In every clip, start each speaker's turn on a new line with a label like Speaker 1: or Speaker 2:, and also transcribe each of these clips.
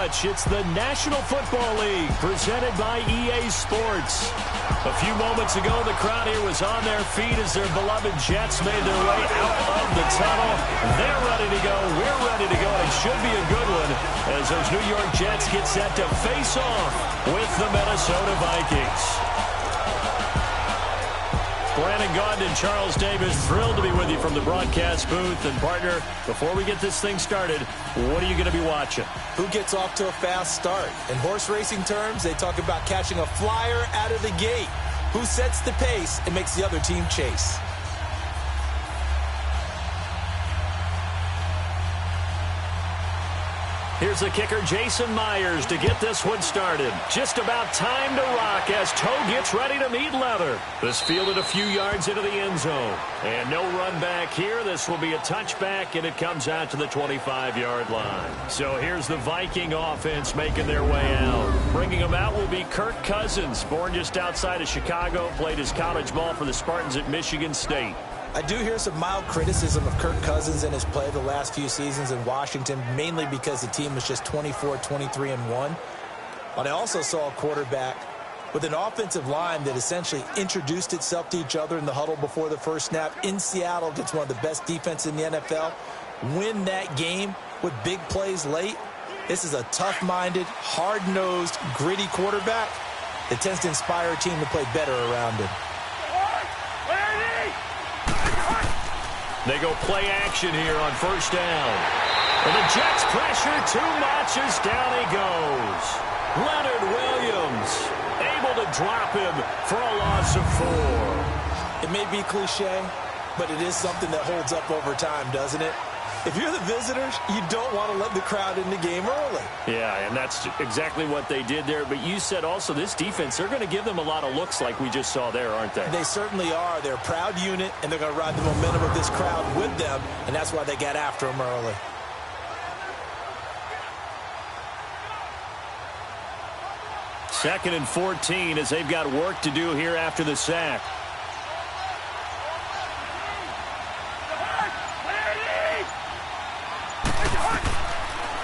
Speaker 1: much. It's the National Football League presented by EA Sports. A few moments ago, the crowd here was on their feet as their beloved Jets made their way out of the tunnel. They're ready to go. We're ready to go. It should be a good one as those New York Jets get set to face off with the Minnesota Vikings. Brandon Gaudin and Charles Davis, thrilled to be with you from the broadcast booth. And, partner, before we get this thing started, what are you going to be watching?
Speaker 2: Who gets off to a fast start? In horse racing terms, they talk about catching a flyer out of the gate. Who sets the pace and makes the other team chase?
Speaker 1: Here's the kicker, Jason Myers, to get this one started. Just about time to rock as Toe gets ready to meet leather. This fielded a few yards into the end zone. And no run back here. This will be a touchback, and it comes out to the 25-yard line. So here's the Viking offense making their way out. Bringing them out will be Kirk Cousins, born just outside of Chicago, played his college ball for the Spartans at Michigan State.
Speaker 2: I do hear some mild criticism of Kirk Cousins and his play the last few seasons in Washington, mainly because the team was just 24-23-1. But I also saw a quarterback with an offensive line that essentially introduced itself to each other in the huddle before the first snap in Seattle against one of the best defenses in the NFL. Win that game with big plays late. This is a tough-minded, hard-nosed, gritty quarterback that tends to inspire a team to play better around him.
Speaker 1: They go play action here on first down. And the Jets pressure too much as down he goes. Leonard Williams able to drop him for a loss of 4.
Speaker 2: It may be cliche, but it is something that holds up over time, doesn't it? If you're the visitors, you don't want to let the crowd in the game early.
Speaker 1: Yeah, and that's exactly what they did there. But you said also this defense, they're going to give them a lot of looks like we just saw there, aren't they?
Speaker 2: They certainly are. They're a proud unit, and they're going to ride the momentum of this crowd with them, and that's why they got after them early.
Speaker 1: Second and 14 as they've got work to do here after the sack.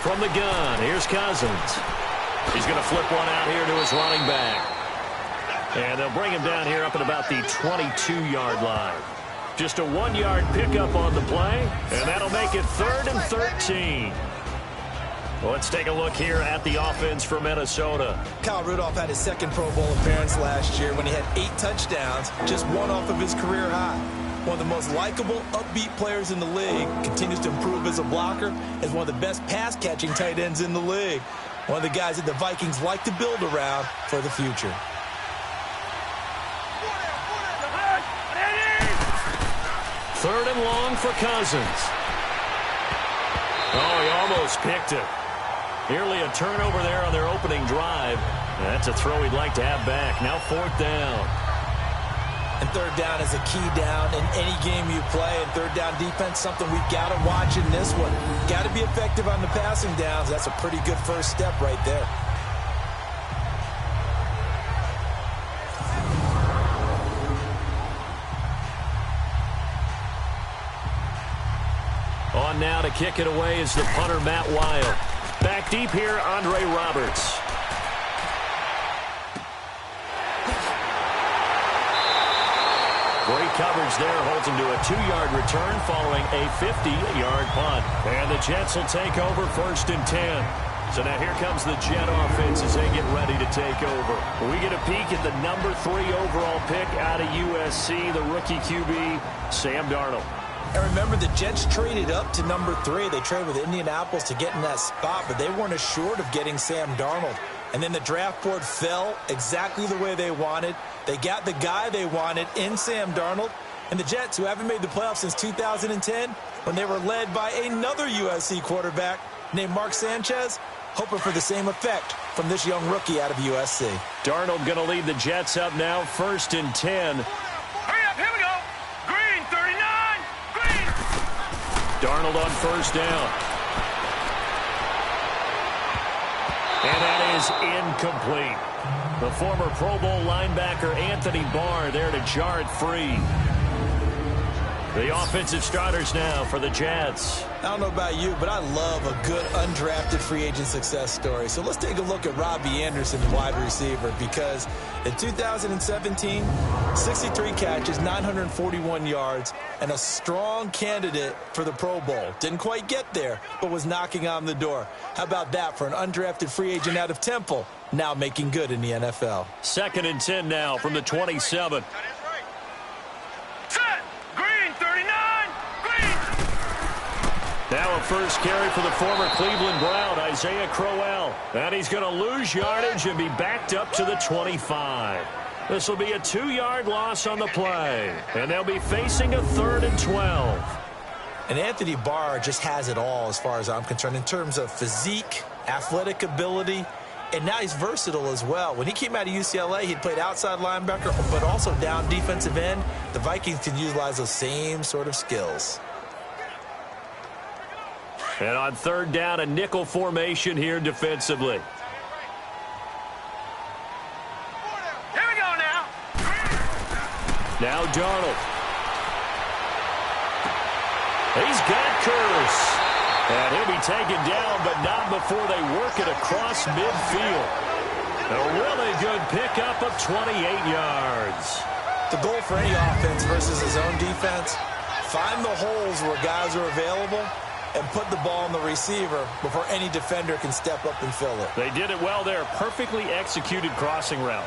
Speaker 1: From the gun, here's Cousins. He's going to flip one out here to his running back. And they'll bring him down here up at about the 22-yard line. Just a 1-yard pickup on the play, and that'll make it 3rd and 13. Well, let's take a look here at the offense for Minnesota.
Speaker 2: Kyle Rudolph had his second Pro Bowl appearance last year when he had 8 touchdowns, just one off of his career high. One of the most likable, upbeat players in the league, continues to improve as a blocker, is one of the best pass-catching tight ends in the league. One of the guys that the Vikings like to build around for the future.
Speaker 1: Third and long for Cousins. Oh, he almost picked it. Nearly a turnover there on their opening drive. That's a throw he'd like to have back. Now 4th down.
Speaker 2: And 3rd down is a key down in any game you play. And 3rd down defense, something we've got to watch in this one. Got to be effective on the passing downs. That's a pretty good first step right there.
Speaker 1: On now to kick it away is the punter, Matt Wild. Back deep here, Andre Roberts. Great coverage there, holds him to a 2-yard return following a 50-yard punt. And the Jets will take over 1st and 10. So now here comes the Jet offense as they get ready to take over. We get a peek at the number 3 overall pick out of USC, the rookie QB, Sam Darnold.
Speaker 2: And remember, the Jets traded up to number 3. They traded with Indianapolis to get in that spot, but they weren't assured of getting Sam Darnold. And then the draft board fell exactly the way they wanted. They got the guy they wanted in Sam Darnold. And the Jets, who haven't made the playoffs since 2010, when they were led by another USC quarterback named Mark Sanchez, hoping for the same effect from this young rookie out of USC.
Speaker 1: Darnold going to lead the Jets up now, 1st and 10.
Speaker 3: Hurry up, here we go. Green, 39, green.
Speaker 1: Darnold on 1st down. And that is incomplete. The former Pro Bowl linebacker Anthony Barr there to jar it free. The offensive starters now for the Jets.
Speaker 2: I don't know about you, but I love a good undrafted free agent success story. So let's take a look at Robbie Anderson, the wide receiver, because in 2017, 63 catches, 941 yards, and a strong candidate for the Pro Bowl. Didn't quite get there, but was knocking on the door. How about that for an undrafted free agent out of Temple, now making good in the NFL?
Speaker 1: 2nd and 10 now from the 27. Now a first carry for the former Cleveland Brown, Isaiah Crowell. And he's going to lose yardage and be backed up to the 25. This will be a 2-yard loss on the play. And they'll be facing a 3rd and 12.
Speaker 2: And Anthony Barr just has it all as far as I'm concerned in terms of physique, athletic ability, and now he's versatile as well. When he came out of UCLA, he'd played outside linebacker, but also down defensive end. The Vikings can utilize those same sort of skills.
Speaker 1: And on 3rd down, a nickel formation here defensively.
Speaker 3: Here we go now.
Speaker 1: Now Darnold. He's got Curse. And he'll be taken down, but not before they work it across midfield. A really good pickup of 28 yards.
Speaker 2: The goal for any offense versus his own defense, find the holes where guys are available and put the ball on the receiver before any defender can step up and fill it.
Speaker 1: They did it well there. Perfectly executed crossing route.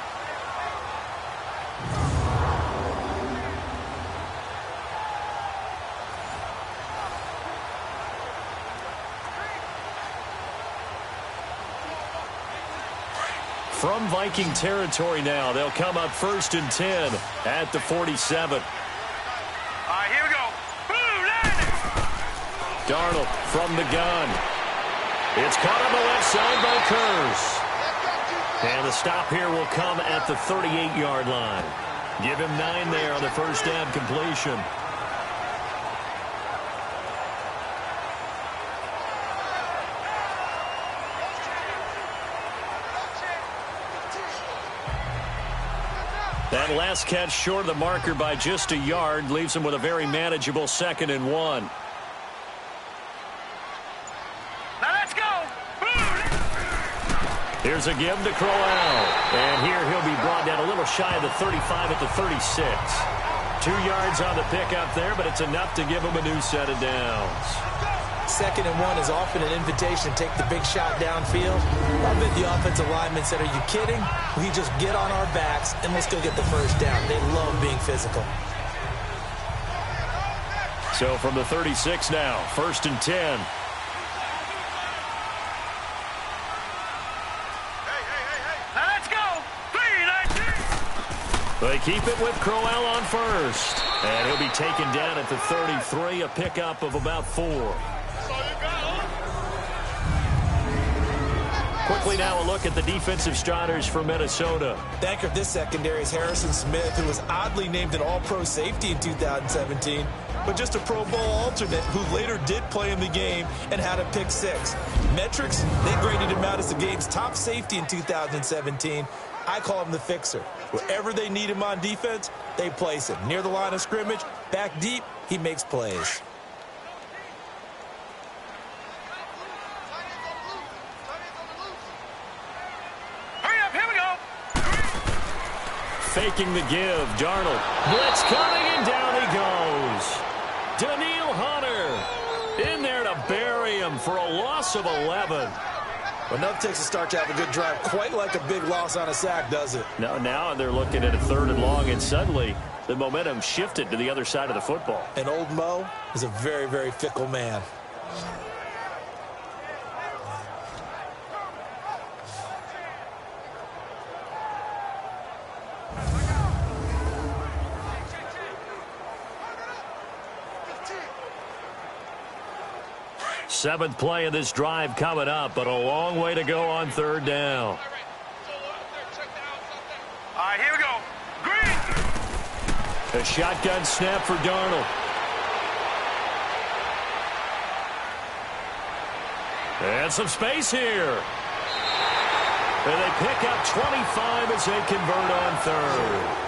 Speaker 1: From Viking territory now, they'll come up 1st and 10 at the 47.
Speaker 3: All right, here we go. Boom, landing.
Speaker 1: Darnold from the gun. It's caught on the left side by Curse. And the stop here will come at the 38-yard line. Give him 9 there on the first down completion. That last catch short of the marker by just a yard leaves him with a very manageable 2nd and 1.
Speaker 3: Now let's go.
Speaker 1: Here's a give to Crowell. And here he'll be brought down a little shy of the 35 at the 36. 2 yards on the pickup there, but it's enough to give him a new set of downs.
Speaker 2: 2nd and 1 is often an invitation to take the big shot downfield. I bet the offensive linemen said, are you kidding? We just get on our backs and let's go get the first down. They love being physical.
Speaker 1: So from the 36 now, 1st and 10.
Speaker 3: Now let's go. 3, 19.
Speaker 1: They keep it with Crowell on first. And he'll be taken down at the 33, a pickup of about 4. Quickly now a look at the defensive starters for Minnesota.
Speaker 2: The anchor of this secondary is Harrison Smith, who was oddly named an all-pro safety in 2017, but just a Pro Bowl alternate who later did play in the game and had a pick 6. Metrics, they graded him out as the game's top safety in 2017. I call him the fixer. Wherever they need him on defense, they place him. Near the line of scrimmage, back deep, he makes plays.
Speaker 1: Faking the give, Darnold. Blitz coming, and down he goes. Daniil Hunter in there to bury him for a loss of 11.
Speaker 2: Well, enough takes a start to have a good drive. Quite like a big loss on a sack, does it?
Speaker 1: No, now they're looking at a 3rd and long, and suddenly the momentum shifted to the other side of the football.
Speaker 2: And old Mo is a very, very fickle man.
Speaker 1: Seventh play of this drive coming up, but a long way to go on 3rd down.
Speaker 3: All right, here we go. Green.
Speaker 1: A shotgun snap for Darnold. And some space here. And they pick up 25 as they convert on 3rd.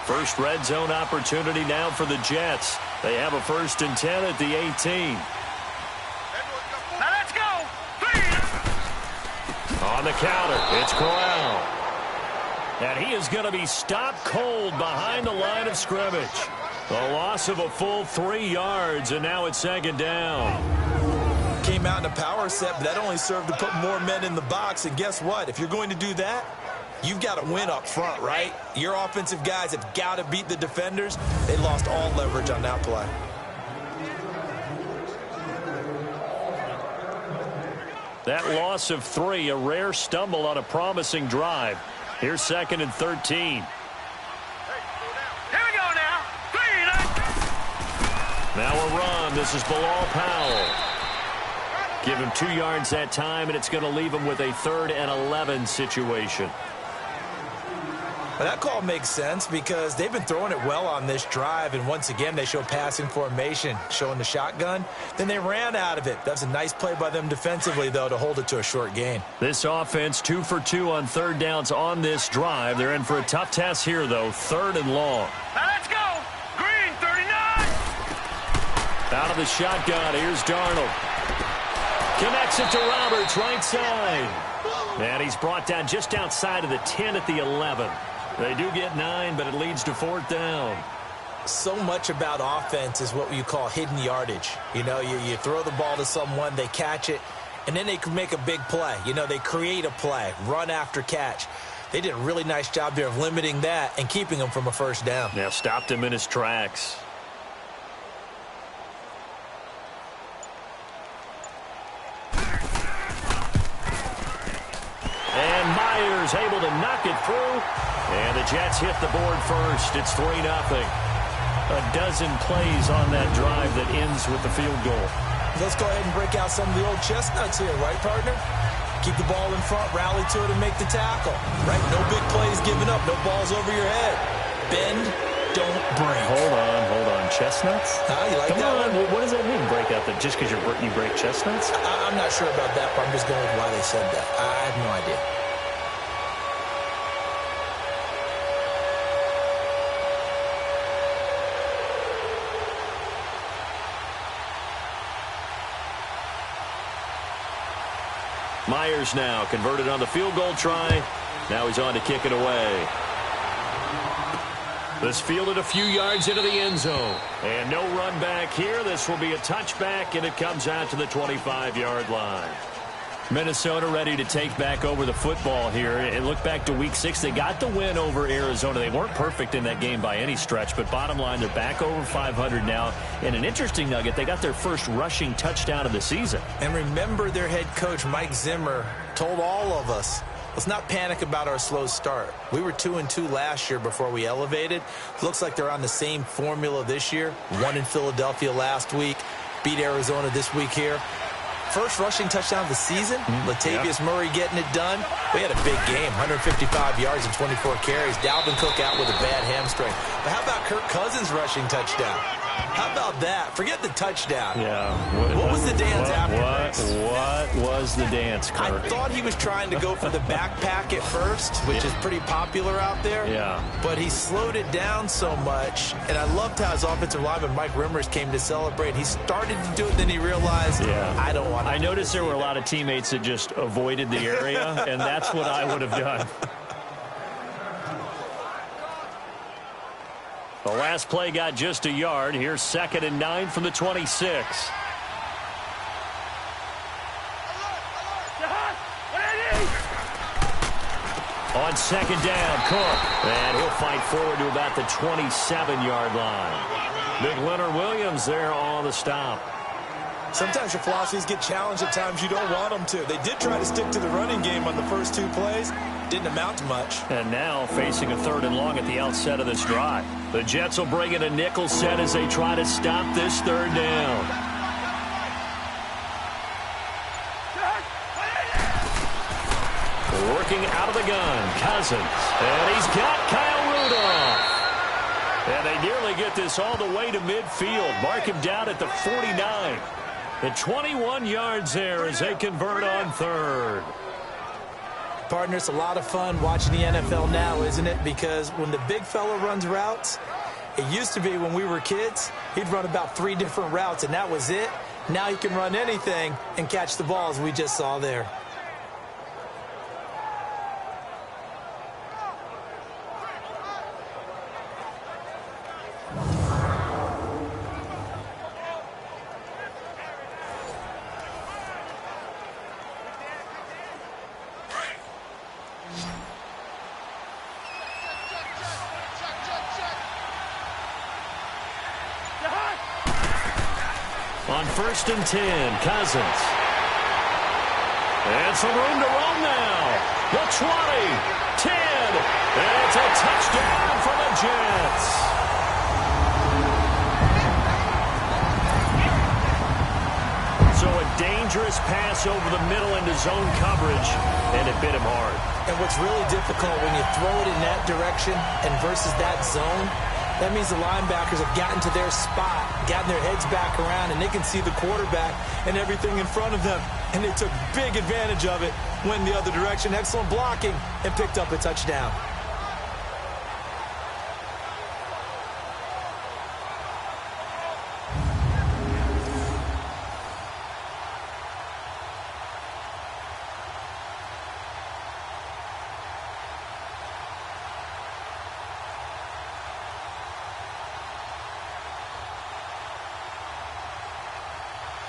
Speaker 1: First red zone opportunity now for the Jets. They have a 1st and 10 at the 18.
Speaker 3: Now let's go. 3.
Speaker 1: On the counter, it's Corral. And he is going to be stopped cold behind the line of scrimmage. A loss of a full 3 yards, and now it's 2nd down.
Speaker 2: Came out in a power set, but that only served to put more men in the box. And guess what? If you're going to do that, you've got to win up front, right? Your offensive guys have got to beat the defenders. They lost all leverage on that play.
Speaker 1: That loss of 3, a rare stumble on a promising drive. Here's 2nd and 13.
Speaker 3: Here we go now. 3.
Speaker 1: Now a run. This is Bilal Powell. Give him 2 yards that time, and it's going to leave him with a 3rd and 11 situation.
Speaker 2: Well, that call makes sense because they've been throwing it well on this drive, and once again, they show passing formation, showing the shotgun. Then they ran out of it. That's a nice play by them defensively, though, to hold it to a short gain.
Speaker 1: This offense 2 for 2 on 3rd downs on this drive. They're in for a tough test here, though, 3rd and long.
Speaker 3: Now let's go. Green 39.
Speaker 1: Out of the shotgun, here's Darnold. Connects it to Roberts, right side. And he's brought down just outside of the 10 at the 11. They do get 9, but it leads to 4th down.
Speaker 2: So much about offense is what you call hidden yardage. You know, you throw the ball to someone, they catch it, and then they can make a big play. You know, they create a play, run after catch. They did a really nice job there of limiting that and keeping him from a 1st down.
Speaker 1: Now stopped him in his tracks. And Myers able to knock it through. And the Jets hit the board first. It's 3-0. A dozen plays on that drive that ends with the field goal.
Speaker 2: Let's go ahead and break out some of the old chestnuts here, right, partner? Keep the ball in front, rally to it, and make the tackle. Right? No big plays given up, no balls over your head. Bend, don't break.
Speaker 1: Hold on. Chestnuts?
Speaker 2: You like
Speaker 1: Come
Speaker 2: that
Speaker 1: on.
Speaker 2: one?
Speaker 1: What does that mean, break out? That just because you break chestnuts?
Speaker 2: I'm not sure about that, but I'm just going with why they said that. I have no idea.
Speaker 1: Myers now converted on the field goal try. Now he's on to kick it away. This fielded a few yards into the end zone. And no run back here. This will be a touchback, and it comes out to the 25-yard line. Minnesota ready to take back over the football here. And look back to Week 6. They got the win over Arizona. They weren't perfect in that game by any stretch, but bottom line, they're back over 500 now. And an interesting nugget, they got their first rushing touchdown of the season.
Speaker 2: And remember, their head coach, Mike Zimmer, told all of us, let's not panic about our slow start. We were 2-2 last year before we elevated. Looks like they're on the same formula this year. Won in Philadelphia last week, beat Arizona this week here. First rushing touchdown of the season. Latavius Murray getting it done. We had a big game, 155 yards and 24 carries. Dalvin Cook out with a bad hamstring. But how about Kirk Cousins' rushing touchdown? How about that? Forget the touchdown.
Speaker 1: Yeah.
Speaker 2: What was the dance afterwards?
Speaker 1: What was the dance, Kirk?
Speaker 2: I thought he was trying to go for the backpack at first, which is pretty popular out there.
Speaker 1: Yeah.
Speaker 2: But he slowed it down so much, and I loved how his offensive lineman, Mike Rimmers, came to celebrate. He started to do it, then he realized, I don't want to.
Speaker 1: I noticed there were a lot of teammates that just avoided the area, and that's what I would have done. The last play got just a yard. Here's 2nd and 9 from the 26. On 2nd down, Cook. And he'll fight forward to about the 27-yard line. Big Leonard Williams there on the stop.
Speaker 2: Sometimes your philosophies get challenged at times you don't want them to. They did try to stick to the running game on the first 2 plays. Didn't amount to much.
Speaker 1: And now facing a 3rd and long at the outset of this drive. The Jets will bring in a nickel set as they try to stop this 3rd down. Working out of the gun, Cousins. And he's got Kyle Rudolph. And they nearly get this all the way to midfield. Mark him down at the 49. The 21 yards there as they convert on 3rd.
Speaker 2: Partner, it's a lot of fun watching the NFL now, isn't it? Because when the big fella runs routes, it used to be when we were kids, he'd run about 3 different routes, and that was it. Now he can run anything and catch the balls we just saw there.
Speaker 1: On 1st and 10, Cousins. And some room to roam now. The 20, 10. It's a touchdown for the Jets. So a dangerous pass over the middle into zone coverage, and it bit him hard.
Speaker 2: And what's really difficult when you throw it in that direction and versus that zone, that means the linebackers have gotten to their spot, gotten their heads back around, and they can see the quarterback and everything in front of them. And they took big advantage of it, went the other direction. Excellent blocking, and picked up a touchdown.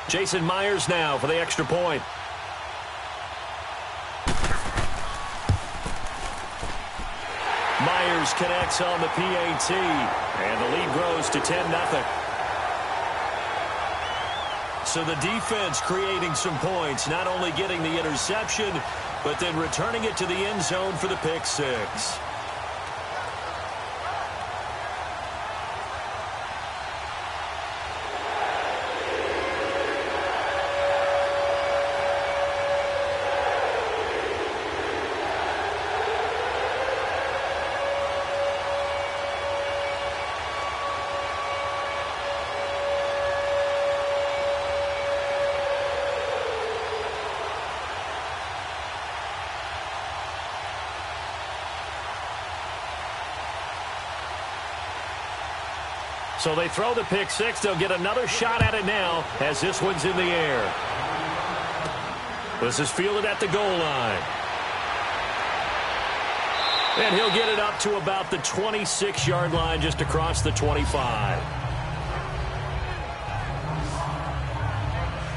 Speaker 1: Jason Myers now for the extra point. Myers connects on the PAT, and the lead grows to 10-0. So the defense creating some points, not only getting the interception, but then returning it to the end zone for the pick six. So they throw the pick six. They'll get another shot at it now as this one's in the air. This is fielded at the goal line. And he'll get it up to about the 26-yard line, just across the 25.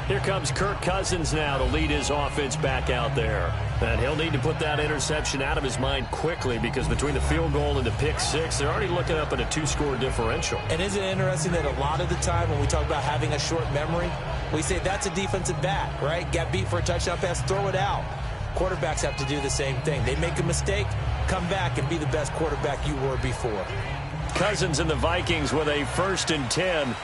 Speaker 1: Here comes Kirk Cousins now to lead his offense back out there. And he'll need to put that interception out of his mind quickly, because between the field goal and the pick six, they're already looking up at a 2-score differential.
Speaker 2: And isn't it interesting that a lot of the time when we talk about having a short memory, we say that's a defensive back, right? Got beat for a touchdown pass, throw it out. Quarterbacks have to do the same thing. They make a mistake, come back and be the best quarterback you were before.
Speaker 1: Cousins and the Vikings with a 1st and 10.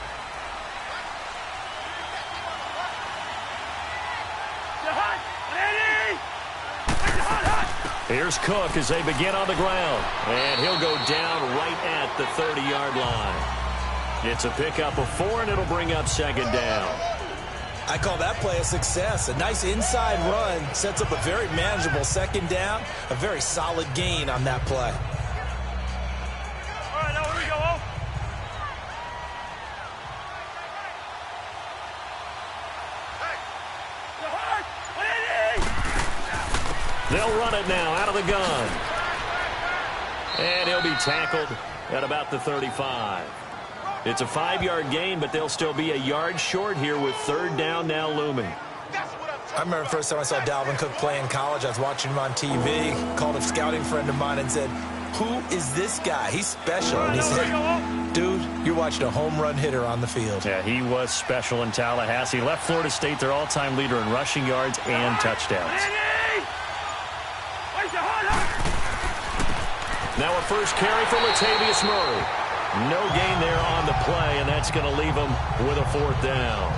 Speaker 1: Here's Cook as they begin on the ground. And he'll go down right at the 30-yard line. It's a pickup of 4, and it'll bring up 2nd down.
Speaker 2: I call that play a success. A nice inside run sets up a very manageable 2nd down. A very solid gain on that play.
Speaker 3: All right, now here we go.
Speaker 1: They'll run it now out of the gun. And he'll be tackled at about the 35. It's a 5-yard gain, but they'll still be a yard short here with 3rd down now looming.
Speaker 2: I remember the first time I saw Dalvin Cook play in college. I was watching him on TV, called a scouting friend of mine and said, "Who is this guy? He's special." And he said, "Dude, you're watching a home run hitter on the field."
Speaker 1: Yeah, he was special in Tallahassee. Left Florida State their all-time leader in rushing yards and touchdowns. Now a first carry for Latavius Murray. No gain there on the play, and that's going to leave him with a 4th down.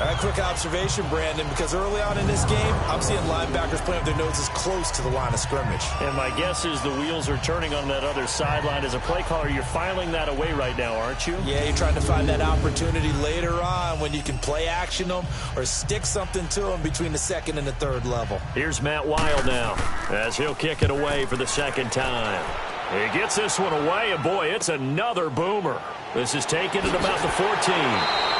Speaker 2: All right, quick observation, Brandon, because early on in this game, I'm seeing linebackers playing with their noses close to the line of scrimmage.
Speaker 1: And my guess is the wheels are turning on that other sideline. As a play caller, you're filing that away right now, aren't you?
Speaker 2: Yeah, you're trying to find that opportunity later on when you can play action them or stick something to them between the second and the third level.
Speaker 1: Here's Matt Wild now as he'll kick it away for the second time. He gets this one away, and boy, it's another boomer. This is taken at about the 14.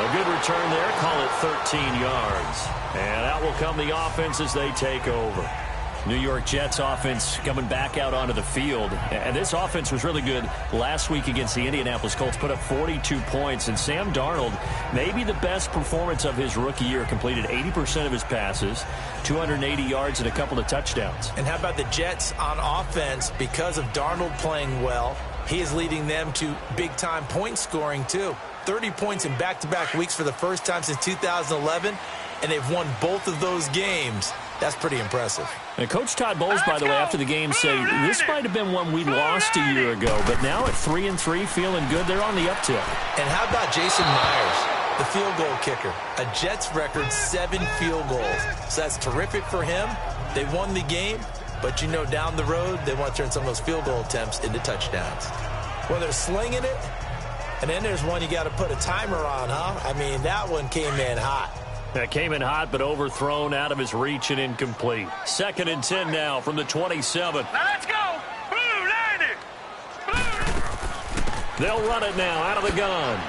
Speaker 1: A good return there. Call it 13 yards. And out will come the offense as they take over. New York Jets offense coming back out onto the field. And this offense was really good last week against the Indianapolis Colts. Put up 42 points. And Sam Darnold, maybe the best performance of his rookie year, completed 80% of his passes, 280 yards and a couple of touchdowns.
Speaker 2: And how about the Jets on offense? Because of Darnold playing well, he is leading them to big-time point scoring, too. 30 points in back-to-back weeks for the first time since 2011, and they've won both of those games. That's pretty impressive.
Speaker 1: And Coach Todd Bowles, by the way, after the game said, this might have been one we lost a year ago, but now at 3-3, feeling good. They're on the uptick.
Speaker 2: And how about Jason Myers, the field goal kicker? A Jets record 7 field goals. So that's terrific for him. They won the game, but you know down the road, they want to turn some of those field goal attempts into touchdowns. Well, they're slinging it. And then there's one you got to put a timer on, huh? I mean, that one came in hot.
Speaker 1: That came in hot, but overthrown, out of his reach, and incomplete. 2nd and 10 now from the 27.
Speaker 3: Now let's go. Blue, land it. Blue.
Speaker 1: They'll run it now out of the gun.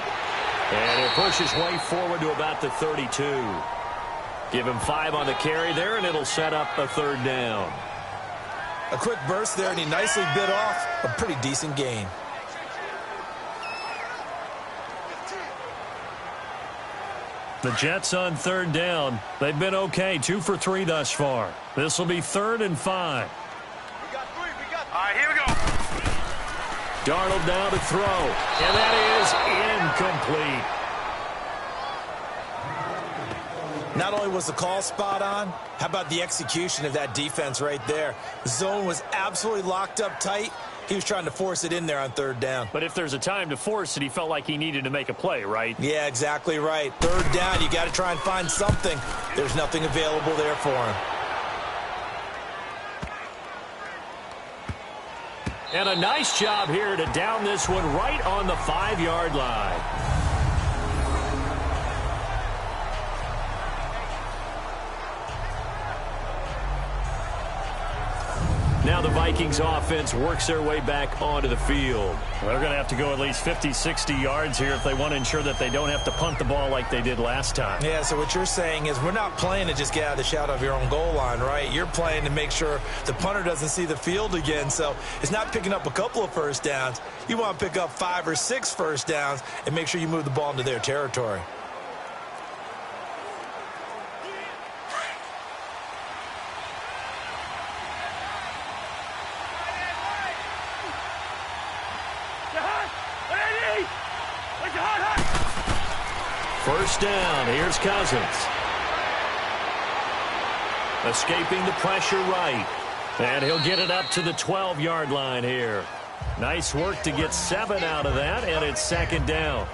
Speaker 1: And it pushes way forward to about the 32. Give him 5 on the carry there, and it'll set up a 3rd down.
Speaker 2: A quick burst there, and he nicely bit off a pretty decent gain.
Speaker 1: The Jets on 3rd down. They've been okay, 2 for 3 thus far. This will be 3rd and 5.
Speaker 3: We got 3. All right, here we go.
Speaker 1: Darnold down to throw, and that is incomplete.
Speaker 2: Not only was the call spot on, how about the execution of that defense right there? The zone was absolutely locked up tight. He was trying to force it in there on 3rd down.
Speaker 1: But if there's a time to force it, he felt like he needed to make a play, right?
Speaker 2: Yeah, exactly right. 3rd down, you got to try and find something. There's nothing available there for him.
Speaker 1: And a nice job here to down this one right on the 5-yard line. Now the Vikings offense works their way back onto the field. They're going to have to go at least 50, 60 yards here if they want to ensure that they don't have to punt the ball like they did last time.
Speaker 2: Yeah, so what you're saying is we're not playing to just get out of the shadow of your own goal line, right? You're playing to make sure the punter doesn't see the field again. So it's not picking up a couple of first downs. You want to pick up 5 or 6 first downs and make sure you move the ball into their territory.
Speaker 1: First down, here's Cousins. Escaping the pressure right. And he'll get it up to the 12-yard line here. Nice work to get 7 out of that, and it's 2nd down.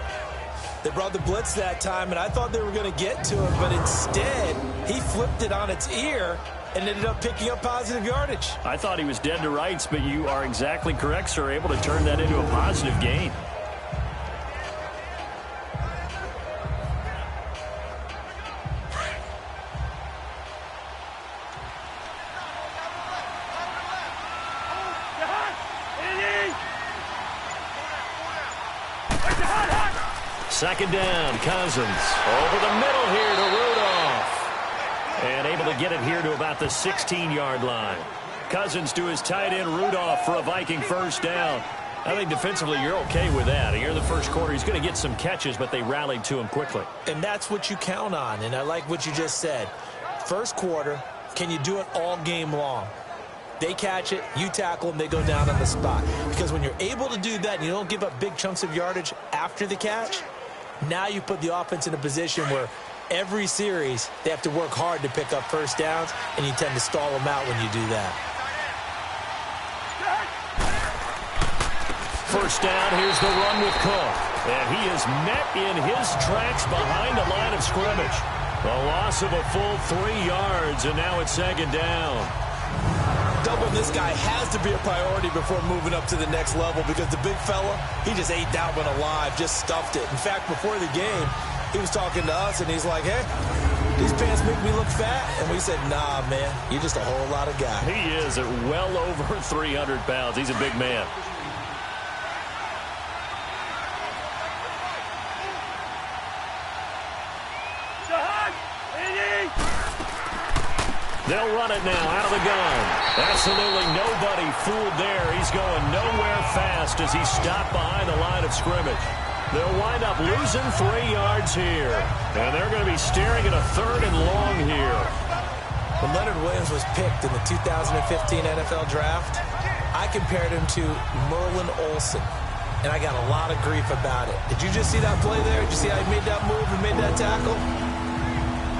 Speaker 2: They brought the blitz that time, and I thought they were going to get to it, but instead, he flipped it on its ear and ended up picking up positive yardage.
Speaker 1: I thought he was dead to rights, but you are exactly correct, sir. Able to turn that into a positive gain. Second down, Cousins over the middle here to Rudolph. And able to get it here to about the 16-yard line. Cousins to his tight end Rudolph for a Viking first down. I think defensively you're okay with that. Here in the first quarter, he's going to get some catches, but they rallied to him quickly.
Speaker 2: And that's what you count on, and I like what you just said. First quarter, can you do it all game long? They catch it, you tackle them, they go down on the spot. Because when you're able to do that and you don't give up big chunks of yardage after the catch, now you put the offense in a position where every series they have to work hard to pick up first downs, and you tend to stall them out when you do that.
Speaker 1: First down, here's the run with Cook. And he is met in his tracks behind the line of scrimmage. A loss of a full 3 yards, and now it's second down.
Speaker 2: Doubling this guy has to be a priority before moving up to the next level because the big fella, he just ate that one alive, just stuffed it. In fact, before the game, he was talking to us, and he's like, hey, these pants make me look fat. And we said, nah, man, you're just a whole lot of guy.
Speaker 1: He is at well over 300 pounds. He's a big man. They'll run it now out of the gun. Absolutely nobody fooled there. He's going nowhere fast as he's stopped behind the line of scrimmage. They'll wind up losing 3 yards here. And they're going to be staring at a 3rd and long here.
Speaker 2: When Leonard Williams was picked in the 2015 NFL Draft, I compared him to Merlin Olsen. And I got a lot of grief about it. Did you just see that play there? Did you see how he made that move and made that tackle?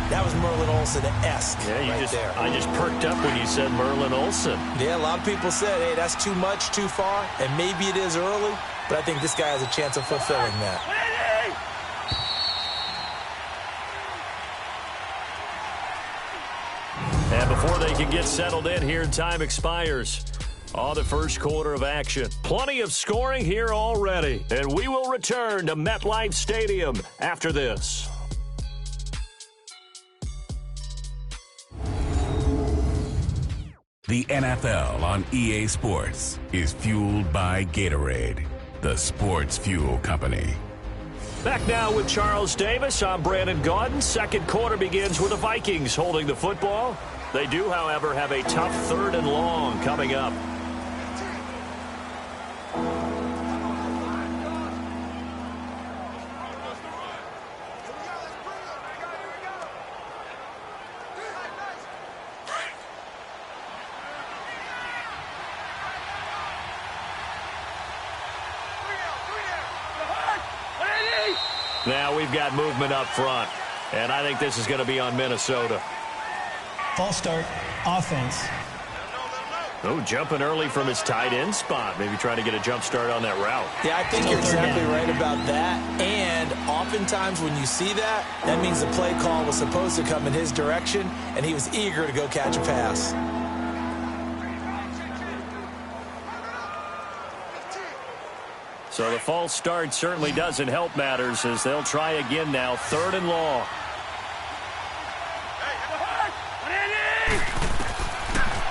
Speaker 2: That was Merlin Olsen-esque there.
Speaker 1: I just perked up when you said Merlin Olsen.
Speaker 2: Yeah, a lot of people said, hey, that's too much, too far, and maybe it is early, but I think this guy has a chance of fulfilling that.
Speaker 1: And before they can get settled in here, time expires on the first quarter of action. Plenty of scoring here already, and we will return to MetLife Stadium after this.
Speaker 4: The NFL on EA Sports is fueled by Gatorade, the sports fuel company.
Speaker 1: Back now with Charles Davis. I'm Brandon Gaudin. Second quarter begins with the Vikings holding the football. They do, however, have a tough 3rd and long coming up. Now we've got movement up front, and I think this is going to be on Minnesota.
Speaker 5: False start, offense.
Speaker 1: Oh, jumping early from his tight end spot. Maybe trying to get a jump start on that route.
Speaker 2: Yeah, I think you're exactly right about that. And oftentimes when you see that, that means the play call was supposed to come in his direction, and he was eager to go catch a pass.
Speaker 1: So the false start certainly doesn't help matters as they'll try again now. 3rd and long.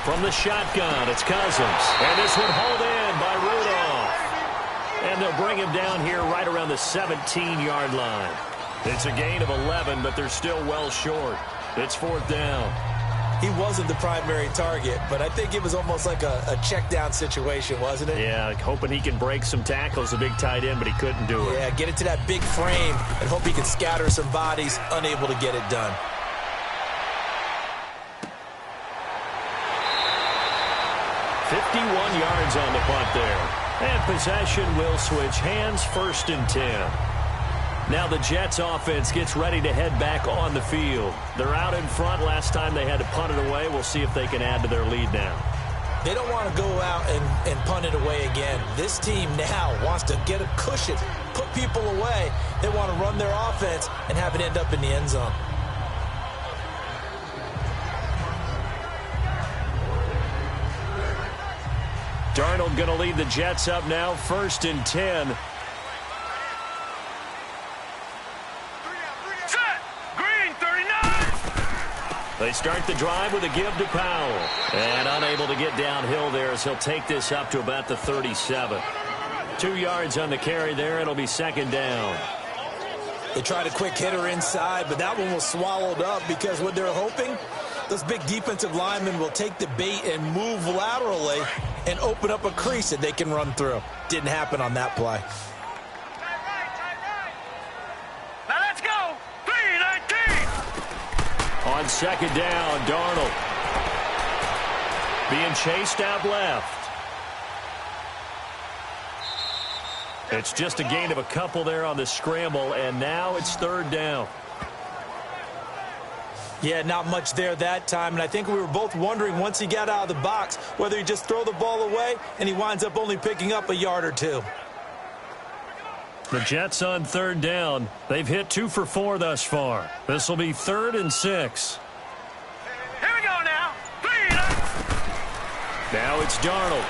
Speaker 1: From the shotgun, it's Cousins. And this one hauled in by Rudolph. And they'll bring him down here right around the 17-yard line. It's a gain of 11, but they're still well short. It's 4th down.
Speaker 2: He wasn't the primary target, but I think it was almost like a check down situation, wasn't it?
Speaker 1: Yeah, hoping he can break some tackles, a big tight end, but he couldn't do it.
Speaker 2: Yeah, get it to that big frame and hope he can scatter some bodies, unable to get it done.
Speaker 1: $51 yards on the punt there. And possession will switch hands, 1st and 10. Now the Jets offense gets ready to head back on the field. They're out in front. Last time they had to punt it away. We'll see if they can add to their lead now.
Speaker 2: They don't want to go out and punt it away again. This team now wants to get a cushion, put people away. They want to run their offense and have it end up in the end zone.
Speaker 1: Darnold going to lead the Jets up now, 1st and 10.
Speaker 3: Set! Green, 39!
Speaker 1: They start the drive with a give to Powell. And unable to get downhill there as he'll take this up to about the 37. 2 yards on the carry there. It'll be 2nd down.
Speaker 2: They tried a quick hitter inside, but that one was swallowed up because what they're hoping, those big defensive linemen will take the bait and move laterally and open up a crease that they can run through. Didn't happen on that play.
Speaker 3: Now let's go! 3-19!
Speaker 1: On 2nd down, Darnold being chased out left. It's just a gain of a couple there on the scramble, and now it's 3rd down.
Speaker 2: Yeah, not much there that time, and I think we were both wondering once he got out of the box whether he just throw the ball away and he winds up only picking up a yard or two.
Speaker 1: The Jets on third down. They've hit 2 for 4 thus far. This will be 3rd and 6.
Speaker 3: Here we go now.
Speaker 1: Now it's Darnold.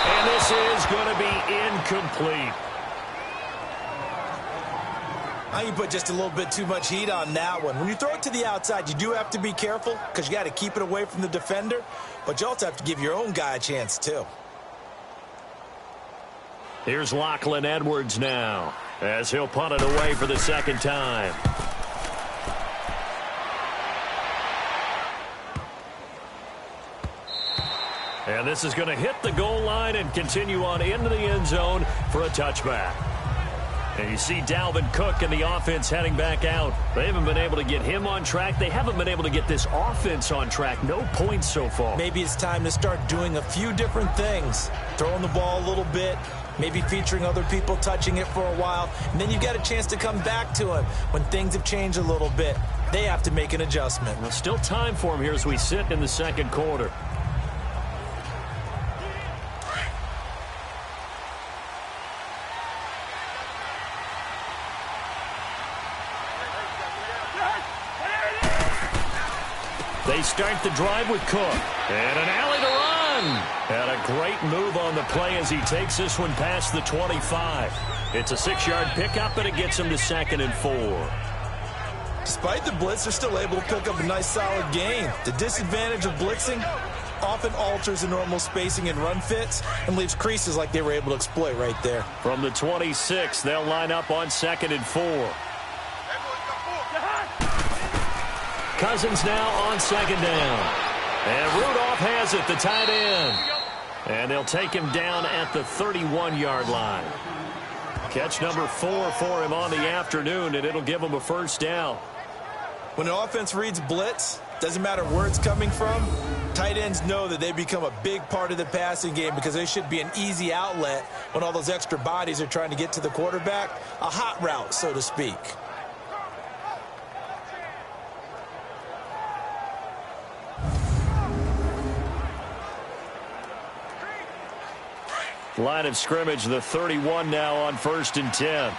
Speaker 1: And this is going to be incomplete.
Speaker 2: You put just a little bit too much heat on that one. When you throw it to the outside, you do have to be careful because you got to keep it away from the defender, but you also have to give your own guy a chance too.
Speaker 1: Here's Lachlan Edwards now as he'll punt it away for the second time. And this is going to hit the goal line and continue on into the end zone for a touchback. And you see Dalvin Cook and the offense heading back out. They haven't been able to get him on track. They haven't been able to get this offense on track. No points so far.
Speaker 2: Maybe it's time to start doing a few different things. Throwing the ball a little bit, maybe featuring other people touching it for a while, and then you get a chance to come back to him when things have changed a little bit. They have to make an adjustment.
Speaker 1: Well, still time for him here as we sit in the second quarter. They start the drive with Cook. And an alley to run. And a great move on the play as he takes this one past the 25. It's a 6-yard pickup, and it gets him to 2nd and 4.
Speaker 2: Despite the blitz, they're still able to pick up a nice, solid gain. The disadvantage of blitzing often alters the normal spacing and run fits and leaves creases like they were able to exploit right there.
Speaker 1: From the 26, they'll line up on 2nd and 4. Cousins now on 2nd down. And Rudolph has it, the tight end. And they'll take him down at the 31-yard line. Catch number 4 for him on the afternoon, and it'll give him a first down.
Speaker 2: When an offense reads blitz, doesn't matter where it's coming from, tight ends know that they become a big part of the passing game because they should be an easy outlet when all those extra bodies are trying to get to the quarterback. A hot route, so to speak.
Speaker 1: Line of scrimmage, the 31 now on 1st and 10.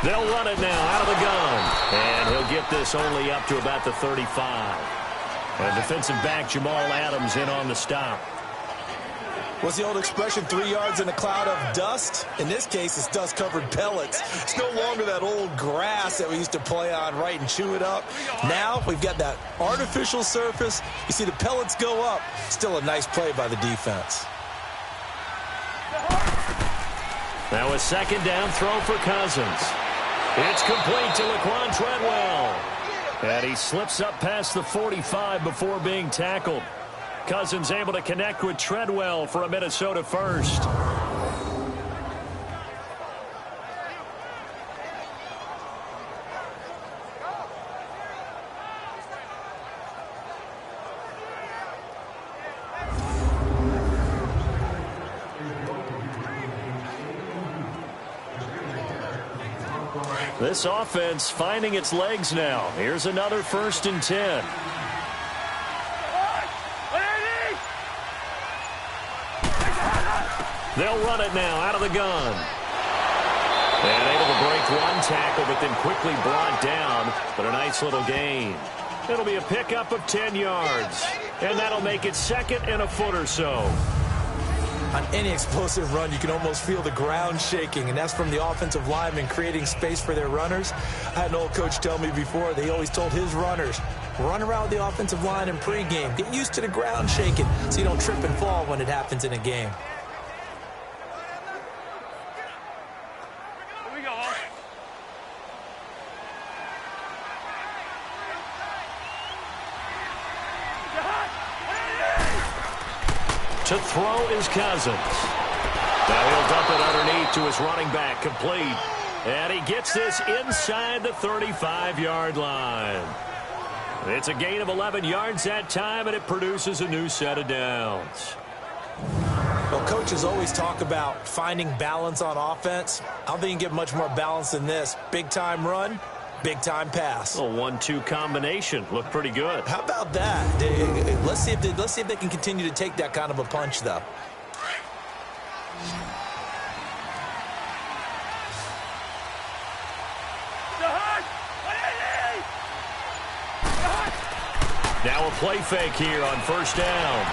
Speaker 1: They'll run it now out of the gun. And he'll get this only up to about the 35. And defensive back Jamal Adams in on the stop.
Speaker 2: What's the old expression, 3 yards in a cloud of dust? In this case, it's dust-covered pellets. It's no longer that old grass that we used to play on, right, and chew it up. Now we've got that artificial surface. You see the pellets go up. Still a nice play by the defense.
Speaker 1: Now a 2nd down throw for Cousins. It's complete to Laquan Treadwell. And he slips up past the 45 before being tackled. Cousins able to connect with Treadwell for a Minnesota first. This offense finding its legs now. Here's another 1st and 10. They'll run it now out of the gun. And able to break one tackle, but then quickly brought down. But a nice little gain. It'll be a pickup of 10 yards. And that'll make it 2nd and a foot or so.
Speaker 2: On any explosive run, you can almost feel the ground shaking, and that's from the offensive linemen creating space for their runners. I had an old coach tell me before, they always told his runners, run around the offensive line in pregame. Get used to the ground shaking so you don't trip and fall when it happens in a game.
Speaker 1: To throw is Cousins. Now he'll dump it underneath to his running back, complete. And he gets this inside the 35-yard line. It's a gain of 11 yards that time, and it produces a new set of downs.
Speaker 2: Well, coaches always talk about finding balance on offense. I don't think you can get much more balance than this. Big-time run, big-time pass.
Speaker 1: A 1-2 combination. Looked pretty good.
Speaker 2: How about that? Let's see if they can continue to take that kind of a punch, though.
Speaker 1: Now a play fake here on first down.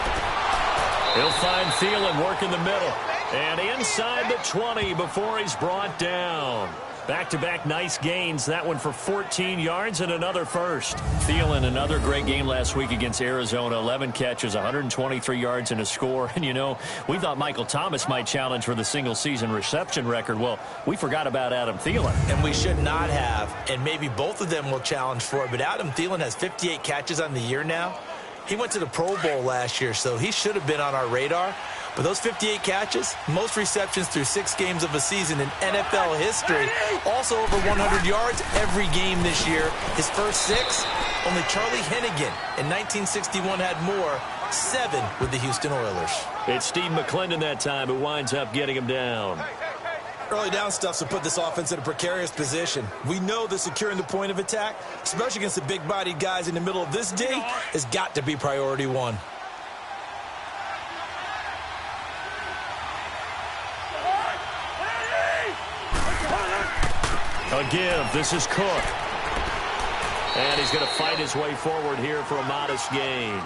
Speaker 1: He'll find Thielen working the middle. And inside the 20 before he's brought down. Back-to-back nice gains. That one for 14 yards and another first. Thielen, another great game last week against Arizona. 11 catches, 123 yards and a score. And, you know, we thought Michael Thomas might challenge for the single-season reception record. Well, we forgot about Adam Thielen.
Speaker 2: And we should not have. And maybe both of them will challenge for it. But Adam Thielen has 58 catches on the year now. He went to the Pro Bowl last year, so he should have been on our radar. But those 58 catches, most receptions through 6 games of a season in NFL history. Also over 100 yards every game this year. His first 6, only Charlie Hennigan in 1961 had more, 7 with the Houston Oilers.
Speaker 1: It's Steve McClendon that time who winds up getting him down.
Speaker 2: Early down stuff's to put this offense in a precarious position. We know that securing the point of attack, especially against the big-bodied guys in the middle of this D, has got to be priority 1.
Speaker 1: A give. This is Cook. And he's going to fight his way forward here for a modest gain.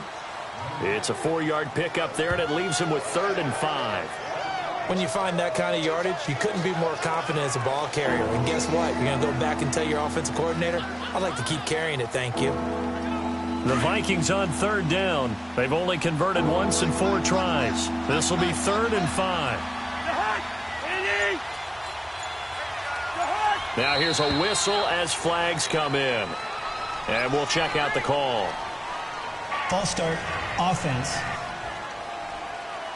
Speaker 1: It's a 4-yard pickup there, and it leaves him with 3rd and 5.
Speaker 2: When you find that kind of yardage, you couldn't be more confident as a ball carrier. And guess what? You're going to go back and tell your offensive coordinator, I'd like to keep carrying it, thank you.
Speaker 1: The Vikings on 3rd down. They've only converted once in 4 tries. This will be 3rd and 5. Now here's a whistle as flags come in. And we'll check out the call.
Speaker 5: False start, offense.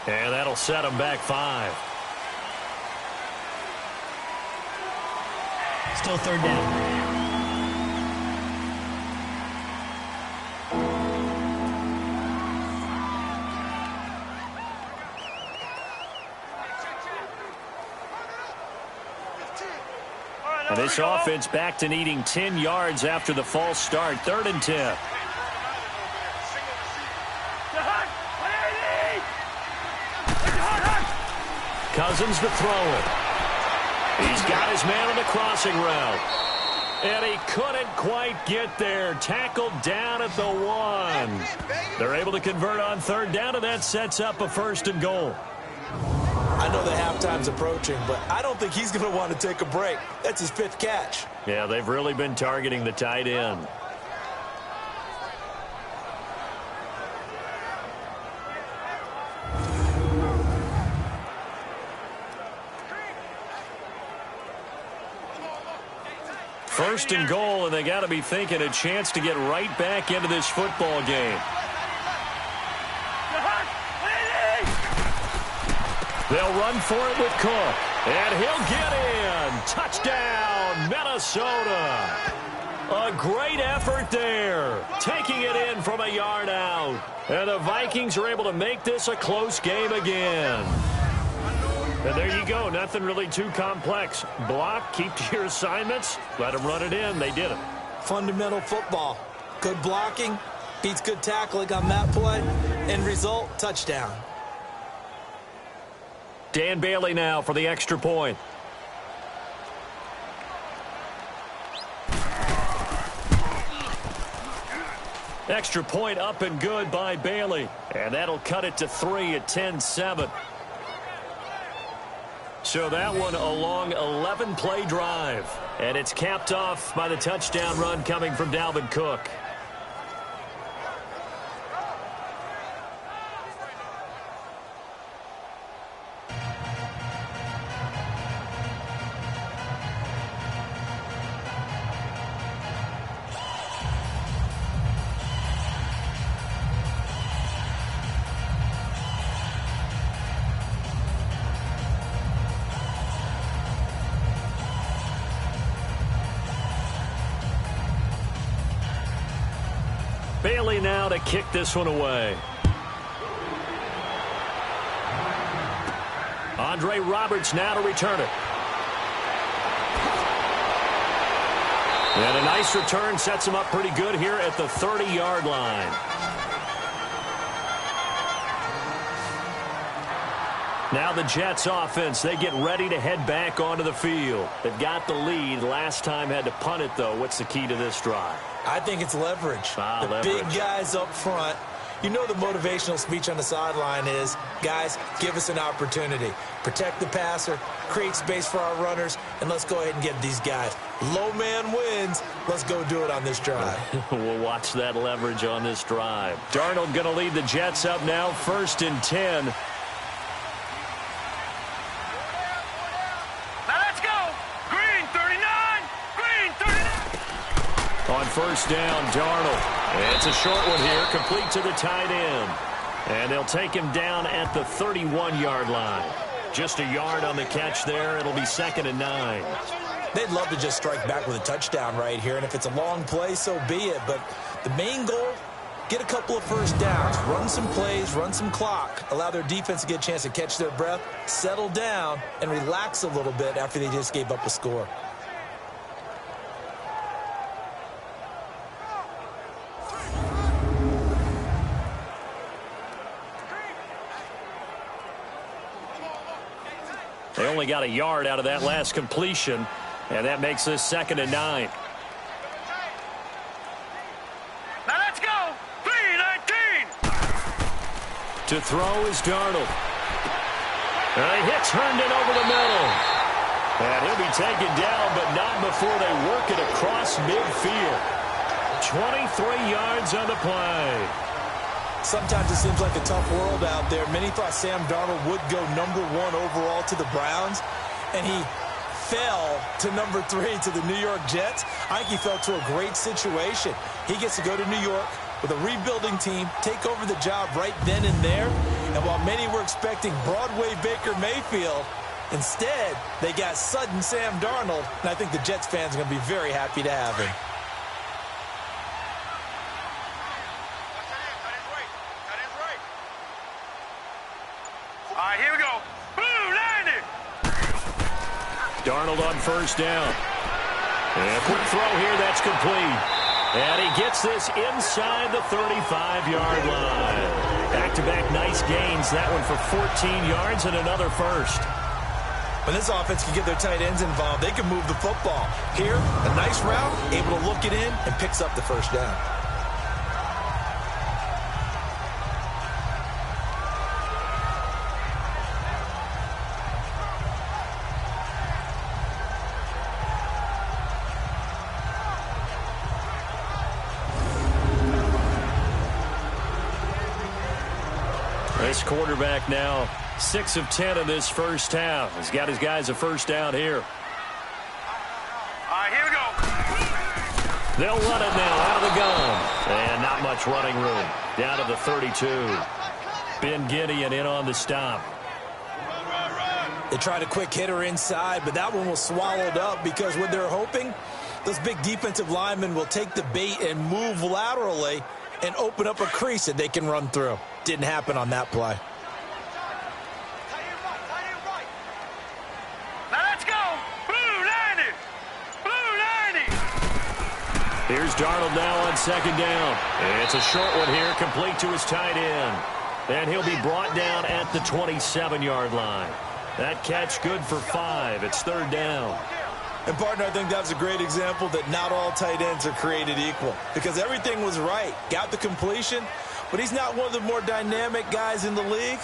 Speaker 1: And that'll set them back 5.
Speaker 5: Still 3rd down.
Speaker 1: And this offense back to needing 10 yards after the false start. 3rd and 10. Cousins to throw it. He's got his man on the crossing route. And he couldn't quite get there. Tackled down at the 1. They're able to convert on 3rd down, and that sets up a 1st and goal.
Speaker 2: I know the halftime's approaching, but I don't think he's going to want to take a break. That's his 5th catch.
Speaker 1: Yeah, they've really been targeting the tight end. First and goal, and they got to be thinking a chance to get right back into this football game. They'll run for it with Cook, and he'll get in. Touchdown, Minnesota. A great effort there, taking it in from a yard out. And the Vikings are able to make this a close game again. And there you go. Nothing really too complex. Block, keep to your assignments, let them run it in. They did it.
Speaker 2: Fundamental football. Good blocking, beats good tackling on that play. End result, touchdown.
Speaker 1: Dan Bailey now for the extra point. Extra point up and good by Bailey. And that'll cut it to 3 at 10-7. So that one a long 11-play drive. And it's capped off by the touchdown run coming from Dalvin Cook. Bailey now to kick this one away. Andre Roberts now to return it. And a nice return sets him up pretty good here at the 30-yard line. Now the Jets offense, they get ready to head back onto the field. They've got the lead. Last time had to punt it, though. What's the key to this drive?
Speaker 2: I think it's leverage.
Speaker 1: Leverage.
Speaker 2: Big guys up front. You know the motivational speech on the sideline is, guys, give us an opportunity. Protect the passer, create space for our runners, and let's go ahead and get these guys. Low man wins. Let's go do it on this drive.
Speaker 1: We'll watch that leverage on this drive. Darnold going to lead the Jets up now, 1st and 10.
Speaker 3: Now let's go. Green 39. Green 39.
Speaker 1: On 1st down, Darnold. It's a short one here, complete to the tight end. And they'll take him down at the 31-yard line. Just a yard on the catch there. It'll be 2nd and 9.
Speaker 2: They'd love to just strike back with a touchdown right here, and if it's a long play, so be it. But the main goal, get a couple of first downs, run some plays, run some clock, allow their defense to get a chance to catch their breath, settle down, and relax a little bit after they just gave up a score.
Speaker 1: They only got a yard out of that last completion, and that makes this 2nd and 9.
Speaker 3: Now let's go. 319.
Speaker 1: To throw is Darnold. And he hits Herndon over the middle. And he'll be taken down, but not before they work it across midfield. 23 yards on the play.
Speaker 2: Sometimes it seems like a tough world out there. Many thought Sam Darnold would go #1 overall to the Browns, and he fell to #3 to the New York Jets. I think he fell to a great situation. He gets to go to New York with a rebuilding team, take over the job right then and there. And while many were expecting Broadway Baker Mayfield, instead they got sudden Sam Darnold, and I think the Jets fans are going to be very happy to have him.
Speaker 3: All right, here we go. Blue 90.
Speaker 1: Darnold on 1st down. And a quick throw here, that's complete. And he gets this inside the 35-yard line. Back-to-back nice gains. That one for 14 yards and another first.
Speaker 2: When this offense can get their tight ends involved, they can move the football. Here, a nice route, able to look it in, and picks up the 1st down.
Speaker 1: This quarterback now 6 of 10 in this first half. He's got his guys a 1st down here.
Speaker 3: All right, here we go.
Speaker 1: They'll run it now out of the gun. And not much running room. Down to the 32. Ben Gideon in on the stop.
Speaker 2: They tried a quick hitter inside, but that one was swallowed up because what they're hoping, those big defensive linemen will take the bait and move laterally and open up a crease that they can run through. Didn't happen on that play.
Speaker 3: Now let's go. Blue 90. Blue 90.
Speaker 1: Here's Darnold now on 2nd down. It's a short one here, complete to his tight end. And he'll be brought down at the 27-yard line. That catch good for 5. It's 3rd down.
Speaker 2: And, partner, I think that was a great example that not all tight ends are created equal because everything was right. Got the completion, but he's not one of the more dynamic guys in the league.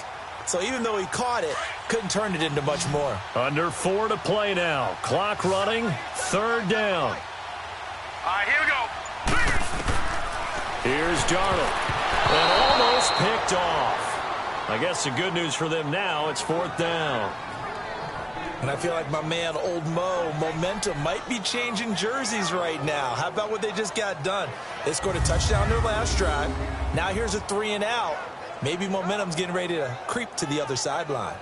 Speaker 2: So even though he caught it, couldn't turn it into much more.
Speaker 1: Under 4 to play now. Clock running. 3rd down.
Speaker 3: All right, here we go.
Speaker 1: Here's Darnold. And almost picked off. I guess the good news for them now, it's 4th down.
Speaker 2: And I feel like my man, Old Mo, momentum might be changing jerseys right now. How about what they just got done? They scored a touchdown their last drive. Now here's a 3 and out. Maybe momentum's getting ready to creep to the other sideline.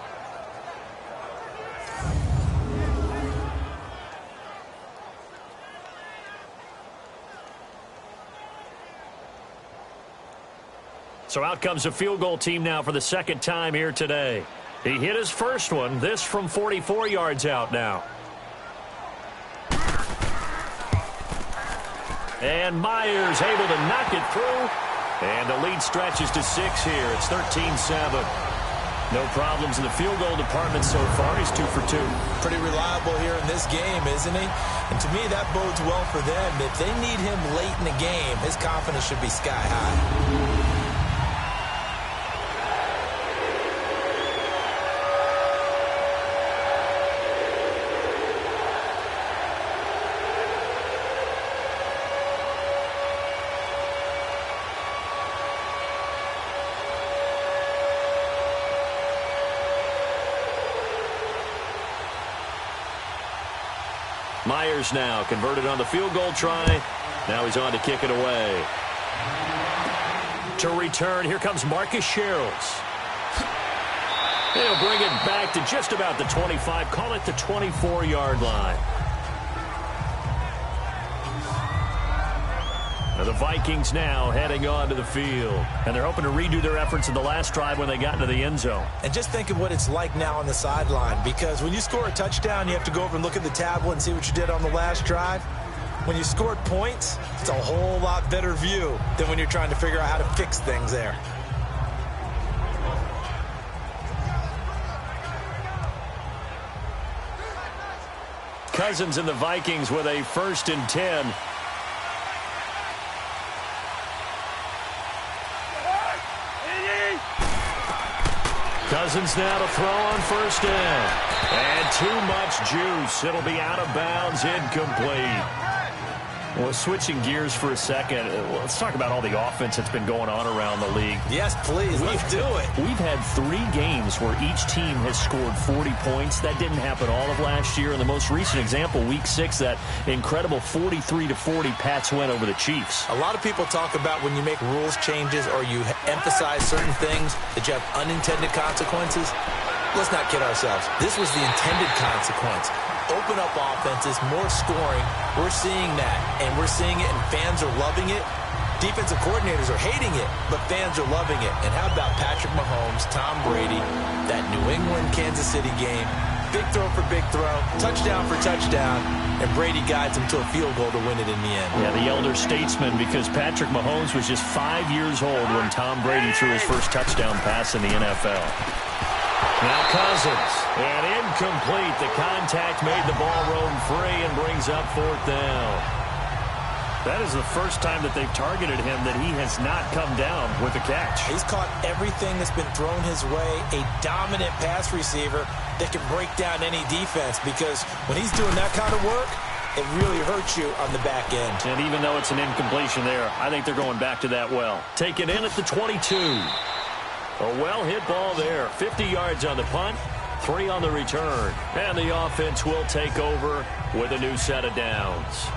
Speaker 1: So out comes a field goal team now for the 2nd time here today. He hit his first one, this from 44 yards out now. And Myers able to knock it through. And the lead stretches to 6 here. It's 13-7. No problems in the field goal department so far. He's 2 for 2.
Speaker 2: Pretty reliable here in this game, isn't he? And to me, that bodes well for them. If they need him late in the game, his confidence should be sky high.
Speaker 1: Myers now converted on the field goal try. Now he's on to kick it away. To return, here comes Marcus Sherrills. He'll bring it back to just about the 25. Call it the 24-yard line. Now the Vikings now heading on to the field. And they're hoping to redo their efforts in the last drive when they got into the end zone.
Speaker 2: And just think of what it's like now on the sideline, because when you score a touchdown, you have to go over and look at the tablet and see what you did on the last drive. When you scored points, it's a whole lot better view than when you're trying to figure out how to fix things there.
Speaker 1: Cousins and the Vikings with a 1st and 10. Cousins now to throw on 1st down. And too much juice. It'll be out of bounds, incomplete. Well, switching gears for a second, let's talk about all the offense that's been going on around the league.
Speaker 2: Yes, please. Let's do it.
Speaker 1: We've had 3 games where each team has scored 40 points. That didn't happen all of last year. And the most recent example, Week 6, that incredible 43-40 Pats win over the Chiefs.
Speaker 2: A lot of people talk about when you make rules changes or you emphasize certain things that you have unintended consequences. Let's not kid ourselves. This was the intended consequence. Open up offenses, more scoring. We're seeing that, and we're seeing it, and fans are loving it. Defensive coordinators are hating it, but fans are loving it. And how about Patrick Mahomes, Tom Brady, that New England-Kansas City game? Big throw for big throw, touchdown for touchdown, and Brady guides him to a field goal to win it in the end.
Speaker 1: Yeah, the elder statesman, because Patrick Mahomes was just 5 years old when Tom Brady threw his first touchdown pass in the NFL. Now Cousins, and incomplete. The contact made the ball roam free and brings up 4th down. That is the first time that they've targeted him that he has not come down with a catch.
Speaker 2: He's caught everything that's been thrown his way. A dominant pass receiver that can break down any defense, because when he's doing that kind of work, it really hurts you on the back end.
Speaker 1: And even though it's an incompletion there, I think they're going back to that well. Taken in at the 22. A well-hit ball there. 50 yards on the punt, 3 on the return. And the offense will take over with a new set of downs.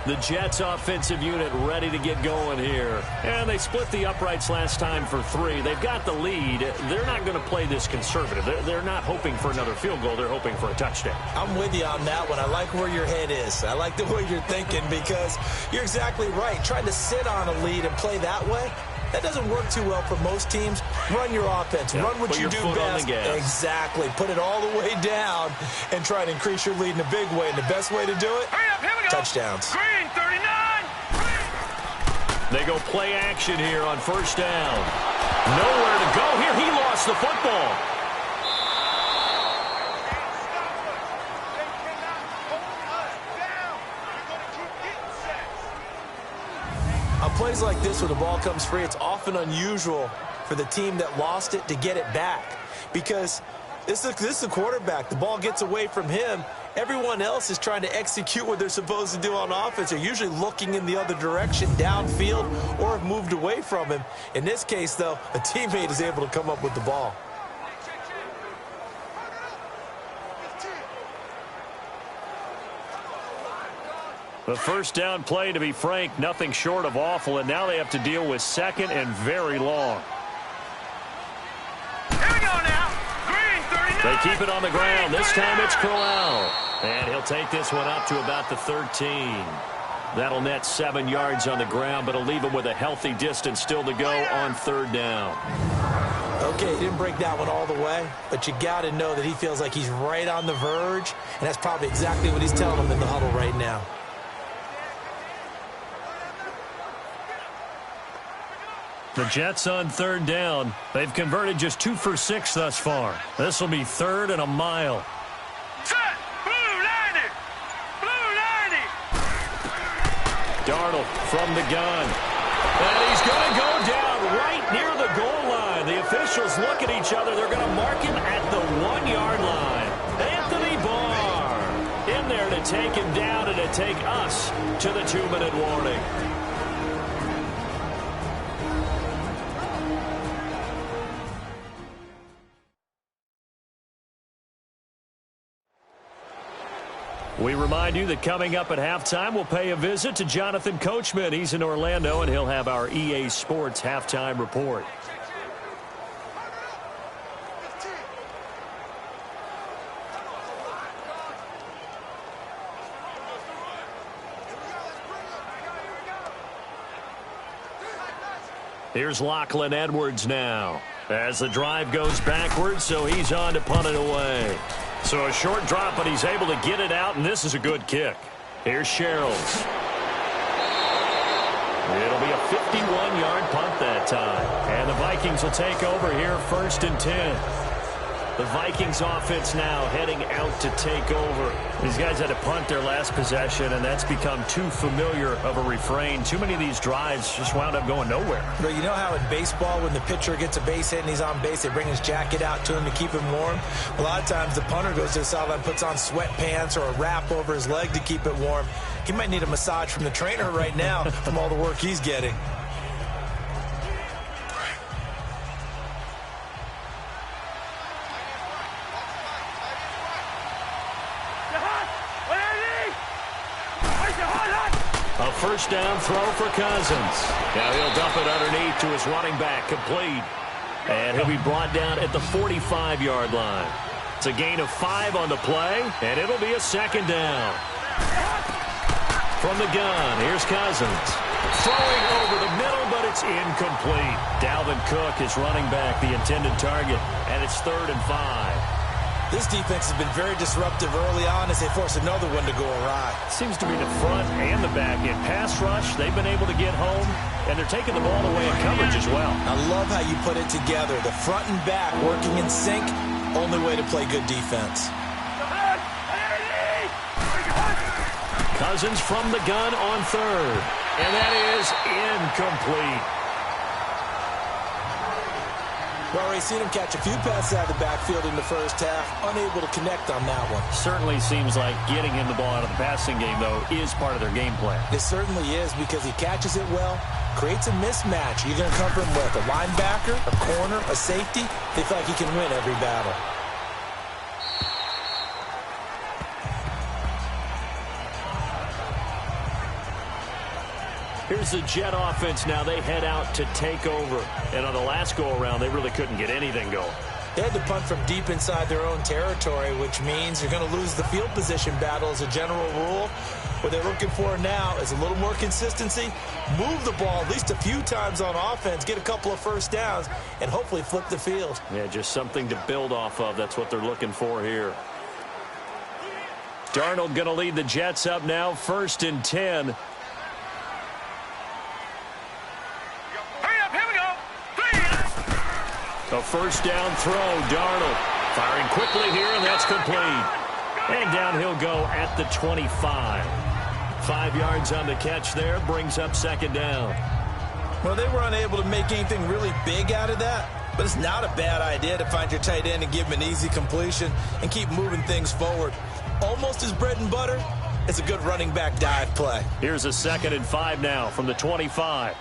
Speaker 1: The Jets offensive unit ready to get going here. And they split the uprights last time for 3. They've got the lead. They're not going to play this conservative. They're not hoping for another field goal. They're hoping for a touchdown.
Speaker 2: I'm with you on that one. I like where your head is. I like the way you're thinking, because you're exactly right. Trying to sit on a lead and play that way, that doesn't work too well for most teams. Run your offense. Run what you do best. Exactly. Put it all the way down and try to increase your lead in a big way. And the best way to do it, touchdowns.
Speaker 3: Green, 39.
Speaker 1: They go play action here on 1st down. Nowhere to go here. He lost the football.
Speaker 2: On plays like this where the ball comes free, it's often unusual for the team that lost it to get it back, because this is the quarterback. The ball gets away from him. Everyone else is trying to execute what they're supposed to do on offense. They're usually looking in the other direction, downfield, or have moved away from him. In this case, though, a teammate is able to come up with the ball.
Speaker 1: The 1st down play, to be frank, nothing short of awful, and now they have to deal with 2nd and very long.
Speaker 3: Here we go now. Green, 39.
Speaker 1: They keep it on the ground. This time it's Crowell. And he'll take this one up to about the 13. That'll net 7 yards on the ground, but it'll leave him with a healthy distance still to go on 3rd down.
Speaker 2: Okay, he didn't break that one all the way, but you got to know that he feels like he's right on the verge, and that's probably exactly what he's telling him in the huddle right now.
Speaker 1: The Jets on third down. They've converted just 2 for 6 thus far. This will be 3rd and a mile.
Speaker 3: Set! Blue 90! Blue 90!
Speaker 1: Darnold from the gun. And he's going to go down right near the goal line. The officials look at each other. They're going to mark him at the 1-yard line. Anthony Barr in there to take him down and to take us to the 2-minute warning. We remind you that coming up at halftime, we'll pay a visit to Jonathan Coachman. He's in Orlando, and he'll have our EA Sports halftime report. Here's Lachlan Edwards now as the drive goes backwards, so he's on to punt it away. So a short drop, but he's able to get it out, and this is a good kick. Here's Sherrills. It'll be a 51-yard punt that time. And the Vikings will take over here 1st and 10. The Vikings offense now heading out to take over. These guys had to punt their last possession, and that's become too familiar of a refrain. Too many of these drives just wound up going nowhere.
Speaker 2: But you know how in baseball, when the pitcher gets a base hit and he's on base, they bring his jacket out to him to keep him warm? A lot of times the punter goes to the sideline, puts on sweatpants or a wrap over his leg to keep it warm. He might need a massage from the trainer right now from all the work he's getting.
Speaker 1: A first down throw for Cousins. Now he'll dump it underneath to his running back, complete. And he'll be brought down at the 45-yard line. It's a gain of 5 on the play, and it'll be a 2nd down. From the gun, here's Cousins. Throwing over the middle, but it's incomplete. Dalvin Cook is running back, the intended target, and it's 3rd and 5.
Speaker 2: This defense has been very disruptive early on as they force another one to go awry.
Speaker 1: Seems to be the front and the back. In pass rush, they've been able to get home, and they're taking the ball away in coverage as well.
Speaker 2: I love how you put it together. The front and back working in sync, only way to play good defense.
Speaker 1: Cousins from the gun on 3rd, and that is incomplete.
Speaker 2: Well, we've seen him catch a few passes out of the backfield in the first half, unable to connect on that one.
Speaker 1: Certainly seems like getting him the ball out of the passing game, though, is part of their game plan.
Speaker 2: It certainly is because he catches it well, creates a mismatch. You're going to cover him with a linebacker, a corner, a safety. They feel like he can win every battle.
Speaker 1: Here's the Jet offense now. They head out to take over. And on the last go-around, they really couldn't get anything going.
Speaker 2: They had to punt from deep inside their own territory, which means you're going to lose the field position battle as a general rule. What they're looking for now is a little more consistency, move the ball at least a few times on offense, get a couple of first downs, and hopefully flip the field.
Speaker 1: Yeah, just something to build off of. That's what they're looking for here. Darnold going to lead the Jets up now, 1st and 10. A first down throw, Darnold firing quickly here, and that's complete. And down he'll go at the 25. 5 yards on the catch there, brings up 2nd down.
Speaker 2: Well, they were unable to make anything really big out of that, but it's not a bad idea to find your tight end and give him an easy completion and keep moving things forward. Almost his bread and butter. It's a good running back dive play.
Speaker 1: Here's a 2nd and 5 now from the 25.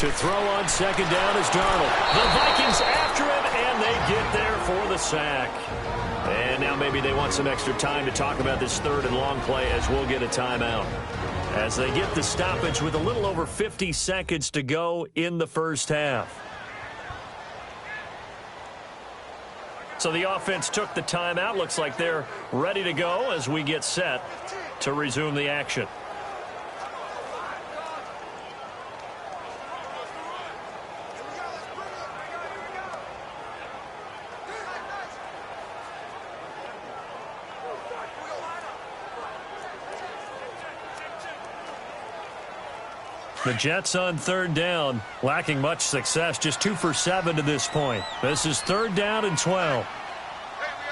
Speaker 1: To throw on 2nd down is Darnold. The Vikings after him, and they get there for the sack. And now maybe they want some extra time to talk about this 3rd and long play as we'll get a timeout. As they get the stoppage with a little over 50 seconds to go in the first half. So the offense took the timeout. Looks like they're ready to go as we get set to resume the action. The Jets on third down, lacking much success, just 2 for 7 to this point. This is 3rd down and 12.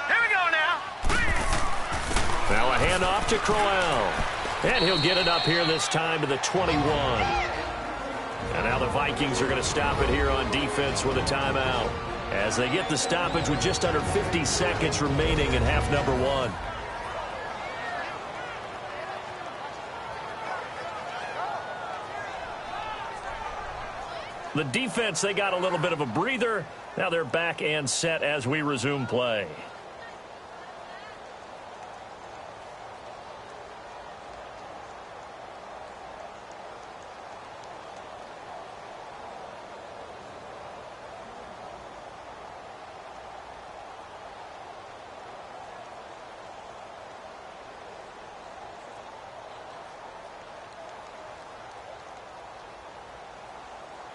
Speaker 3: Here we go now.
Speaker 1: Now a handoff to Crowell. And he'll get it up here this time to the 21. And now the Vikings are going to stop it here on defense with a timeout, as they get the stoppage with just under 50 seconds remaining in half number 1. The defense, they got a little bit of a breather. Now they're back and set as we resume play.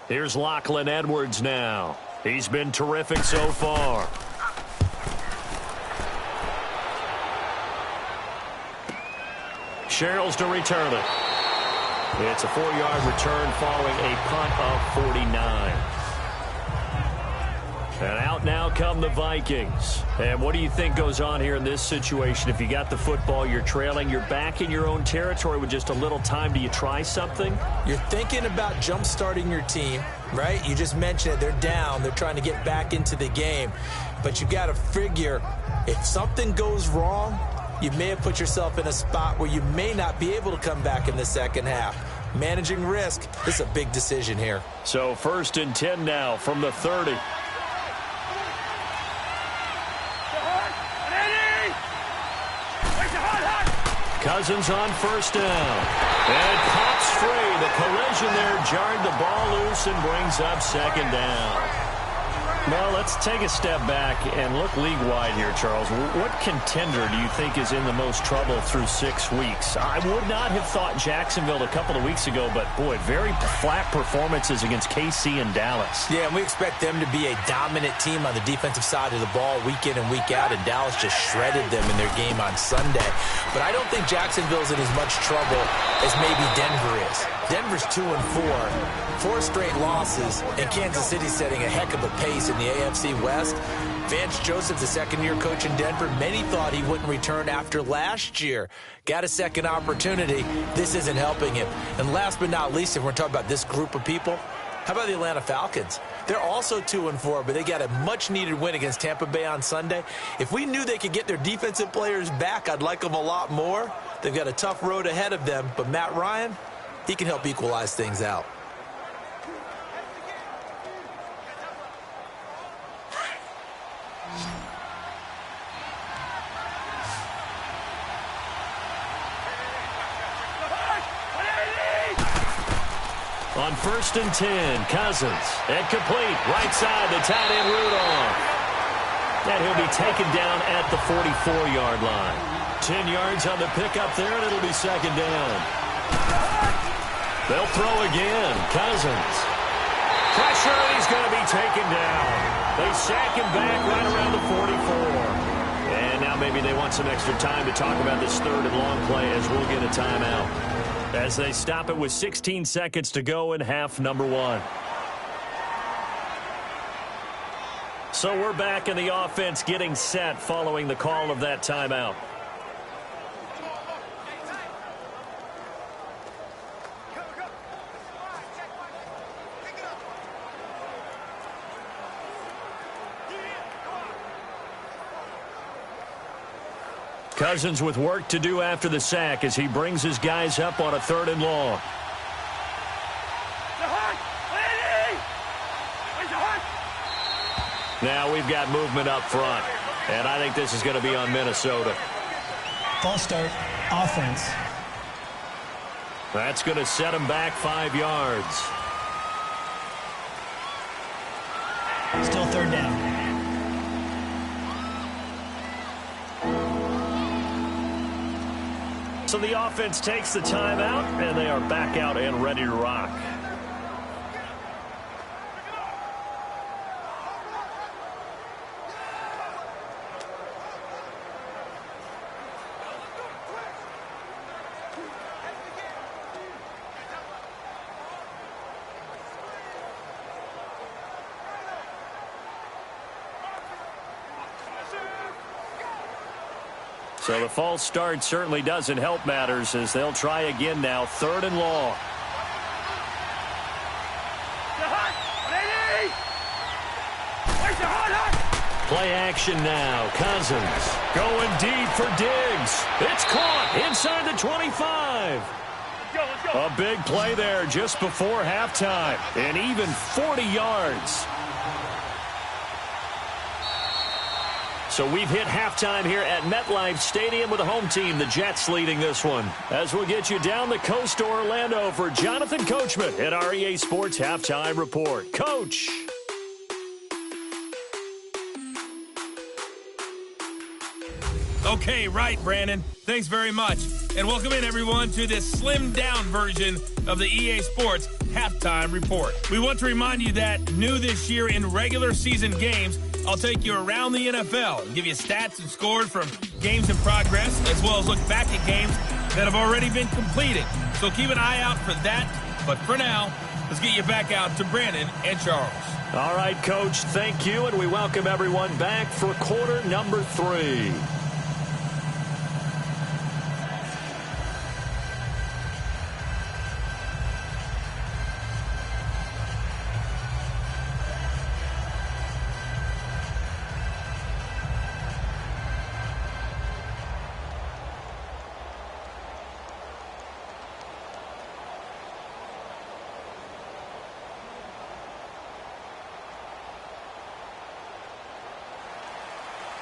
Speaker 1: Here's Lachlan Edwards now. He's been terrific so far. Sherrills to return it. It's a 4-yard return following a punt of 49. And out now come the Vikings. And what do you think goes on here in this situation? If you got the football, you're trailing, you're back in your own territory with just a little time. Do you try something?
Speaker 2: You're thinking about jump-starting your team, right? You just mentioned it. They're down. They're trying to get back into the game. But you got to figure, if something goes wrong, you may have put yourself in a spot where you may not be able to come back in the second half. Managing risk, this is a big decision here.
Speaker 1: So 1st and 10 now from the 30. Cousins on 1st down. And pops free. The collision there jarred the ball loose and brings up 2nd down. Well, let's take a step back and look league-wide here, Charles. What contender do you think is in the most trouble through 6 weeks? I would not have thought Jacksonville a couple of weeks ago, but, boy, very flat performances against KC and Dallas.
Speaker 2: Yeah, and we expect them to be a dominant team on the defensive side of the ball week in and week out, and Dallas just shredded them in their game on Sunday. But I don't think Jacksonville's in as much trouble as maybe Denver is. Denver's 2-4, 4 straight losses, and Kansas City setting a heck of a pace in the AFC West. Vance Joseph, the second-year coach in Denver, many thought he wouldn't return after last year. Got a second opportunity. This isn't helping him. And last but not least, if we're talking about this group of people, how about the Atlanta Falcons? They're also 2-4, but they got a much-needed win against Tampa Bay on Sunday. If we knew they could get their defensive players back, I'd like them a lot more. They've got a tough road ahead of them, but Matt Ryan, he can help equalize things out.
Speaker 1: On 1st and 10, Cousins. And complete. Right side, the tight end Rudolph. And he'll be taken down at the 44-yard line. 10 yards on the pickup there, and it'll be 2nd down. They'll throw again. Cousins. Pressure, and he's going to be taken down. They sack him back right around the 44. And now maybe they want some extra time to talk about this 3rd and long play as we'll get a timeout, as they stop it with 16 seconds to go in half number 1. So we're back in the offense getting set following the call of that timeout. Cousins with work to do after the sack as he brings his guys up on a 3rd and long. Now we've got movement up front, and I think this is going to be on Minnesota.
Speaker 5: False start, offense.
Speaker 1: That's going to set him back 5 yards.
Speaker 5: Still 3rd down.
Speaker 1: So the offense takes the timeout, and they are back out and ready to rock. So the false start certainly doesn't help matters as they'll try again now, 3rd and long. Play action now. Cousins going deep for Diggs. It's caught inside the 25. A big play there just before halftime, and even 40 yards. So we've hit halftime here at MetLife Stadium with the home team, the Jets, leading this one. As we'll get you down the coast to Orlando for Jonathan Coachman at our EA Sports Halftime Report. Coach.
Speaker 6: Okay, right, Brandon. Thanks very much. And welcome in, everyone, to this slimmed-down version of the EA Sports Halftime Report. We want to remind you that new this year in regular season games, I'll take you around the NFL and give you stats and scores from games in progress, as well as look back at games that have already been completed. So keep an eye out for that. But for now, let's get you back out to Brandon and Charles.
Speaker 1: All right, Coach, thank you, and we welcome everyone back for quarter number 3.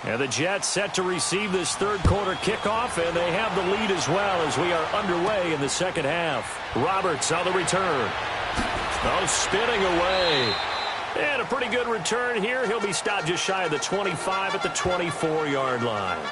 Speaker 1: And the Jets set to receive this third quarter kickoff, and they have the lead as well as we are underway in the second half. Roberts on the return. Oh, spinning away. And a pretty good return here. He'll be stopped just shy of the 25 at the 24-yard line.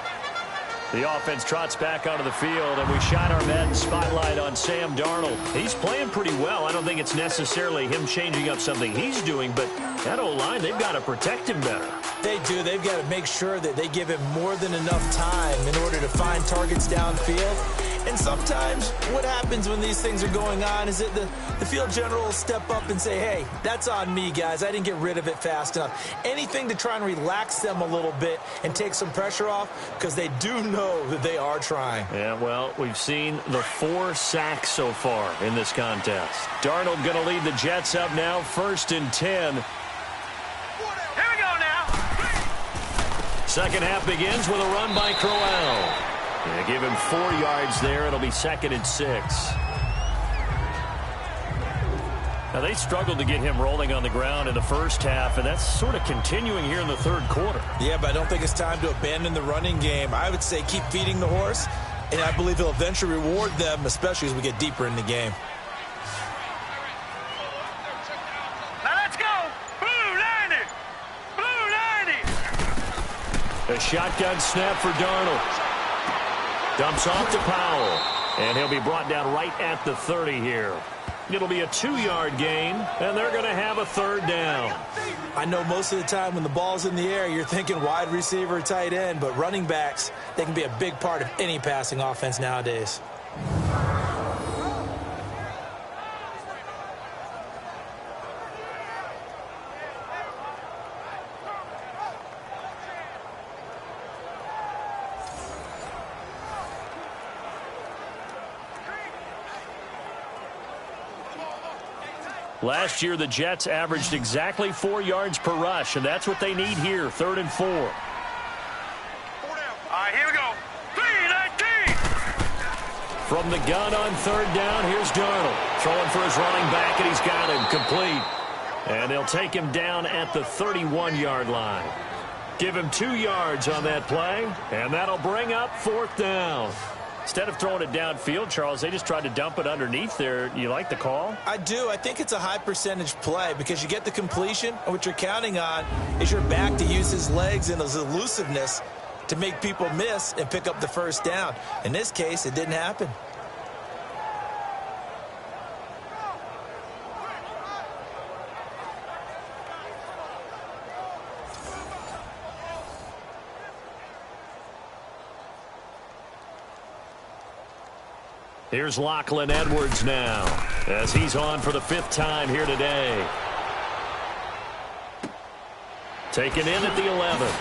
Speaker 1: The offense trots back onto the field, and we shine our Madden spotlight on Sam Darnold. He's playing pretty well. I don't think it's necessarily him changing up something he's doing, but that O-line, they've got to protect him better.
Speaker 2: They do. They've got to make sure that they give him more than enough time in order to find targets downfield. And sometimes what happens when these things are going on is that the field general will step up and say, hey, that's on me, guys. I didn't get rid of it fast enough. Anything to try and relax them a little bit and take some pressure off, because they do know that they are trying.
Speaker 1: Yeah, well, we've seen the 4 sacks so far in this contest. Darnold going to lead the Jets up now, 1st and 10.
Speaker 3: Here we go now.
Speaker 1: Second half begins with a run by Crowell. Yeah, give him 4 yards there. It'll be 2nd and 6. Now, they struggled to get him rolling on the ground in the first half, and that's sort of continuing here in the third quarter.
Speaker 2: Yeah, but I don't think it's time to abandon the running game. I would say keep feeding the horse, and I believe he'll eventually reward them, especially as we get deeper in the game.
Speaker 3: Now let's go. Blue 90. Blue 90.
Speaker 1: A shotgun snap for Darnold. Dumps off to Powell, and he'll be brought down right at the 30 here. It'll be a 2-yard gain, and they're going to have a 3rd down.
Speaker 2: I know most of the time when the ball's in the air, you're thinking wide receiver, tight end, but running backs, they can be a big part of any passing offense nowadays.
Speaker 1: Last year, the Jets averaged exactly 4 yards per rush, and that's what they need here, 3rd and 4.
Speaker 3: All right, here we go. 3-19.
Speaker 1: From the gun on 3rd down, here's Darnold. Throwing for his running back, and he's got him complete. And they'll take him down at the 31-yard line. Give him 2 yards on that play, and that'll bring up 4th down. Instead of throwing it downfield, Charles, they just tried to dump it underneath there. You like the call?
Speaker 2: I do. I think it's a high-percentage play because you get the completion, and what you're counting on is your back to use his legs and his elusiveness to make people miss and pick up the 1st down. In this case, it didn't happen.
Speaker 1: Here's Lachlan Edwards now as he's on for the 5th time here today. Taken in at the 11.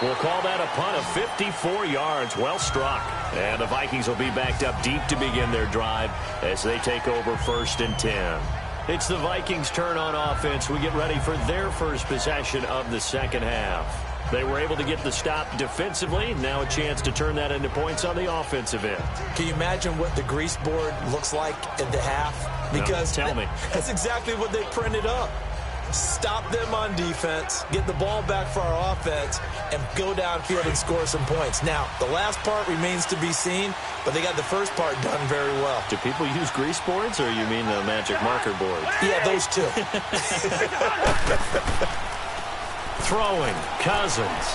Speaker 1: We'll call that a punt of 54 yards. Well struck. And the Vikings will be backed up deep to begin their drive as they take over 1st and 10. It's the Vikings' turn on offense. We get ready for their first possession of the second half. They were able to get the stop defensively. Now a chance to turn that into points on the offensive end.
Speaker 2: Can you imagine what the grease board looks like at the half? Because
Speaker 1: no, tell me.
Speaker 2: That's exactly what they printed up. Stop them on defense, get the ball back for our offense, and go downfield and score some points. Now, the last part remains to be seen, but they got the first part done very well.
Speaker 1: Do people use grease boards, or you mean the magic marker board?
Speaker 2: Yeah, those two.
Speaker 1: Throwing, Cousins.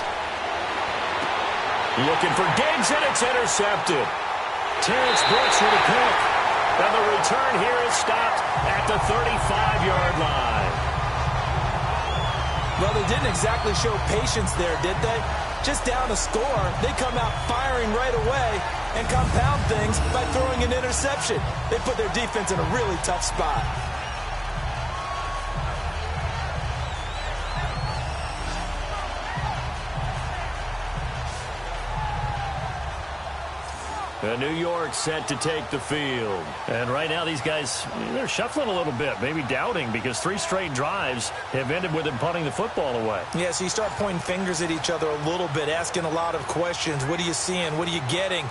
Speaker 1: Looking for Diggs, and it's intercepted. Terrence Brooks with a pick. And the return here is stopped at the 35-yard line.
Speaker 2: Well, they didn't exactly show patience there, did they? Just down a score, they come out firing right away and compound things by throwing an interception. They put their defense in a really tough spot.
Speaker 1: New York set to take the field. And right now these guys, they're shuffling a little bit, maybe doubting, because 3 straight drives have ended with them punting the football away.
Speaker 2: Yeah, so you start pointing fingers at each other a little bit, asking a lot of questions. What are you seeing? What are you getting?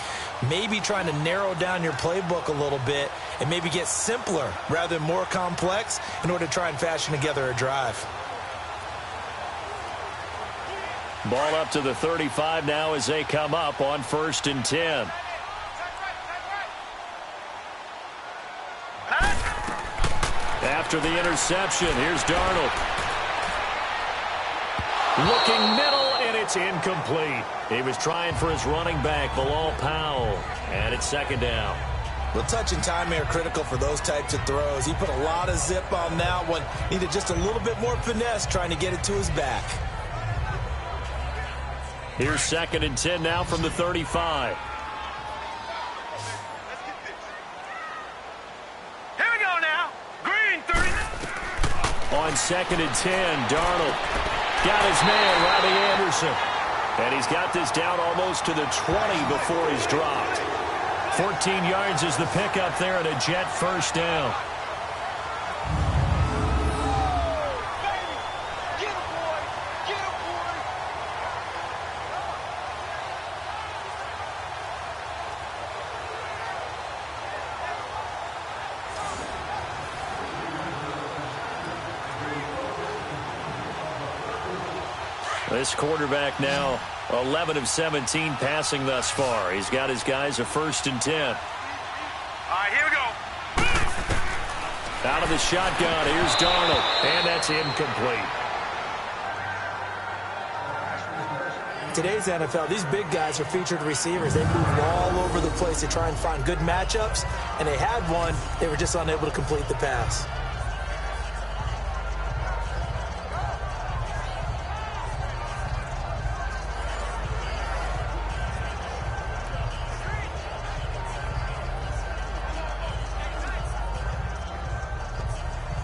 Speaker 2: Maybe trying to narrow down your playbook a little bit and maybe get simpler rather than more complex in order to try and fashion together a drive.
Speaker 1: Ball up to the 35 now as they come up on 1st and 10. After the interception, here's Darnold. Looking middle, and it's incomplete. He was trying for his running back, Bilal Powell, and it's 2nd down.
Speaker 2: Well, touch and time are critical for those types of throws. He put a lot of zip on that one. Needed just a little bit more finesse trying to get it to his back.
Speaker 1: Here's 2nd and 10 now from the 35. On 2nd and 10, Darnold got his man, Robbie Anderson. And he's got this down almost to the 20 before he's dropped. 14 yards is the pickup there and a Jet 1st down. This quarterback now 11 of 17 passing thus far. He's got his guys a 1st and 10.
Speaker 3: All right, here we go.
Speaker 1: Out of the shotgun, here's Darnold, and that's incomplete.
Speaker 2: Today's NFL, these big guys are featured receivers. They move all over the place to try and find good matchups, and they had one. They were just unable to complete the pass.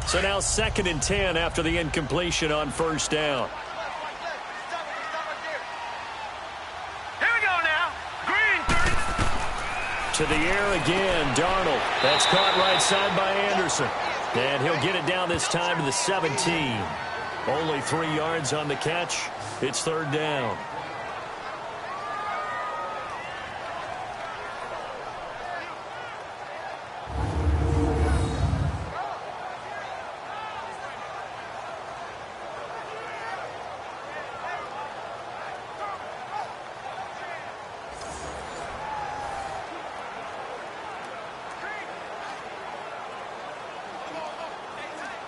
Speaker 1: So now 2nd and 10 after the incompletion on 1st down.
Speaker 3: Here we go now. Green 30.
Speaker 1: To the air again, Darnold. That's caught right side by Anderson. And he'll get it down this time to the 17. Only 3 yards on the catch. It's 3rd down.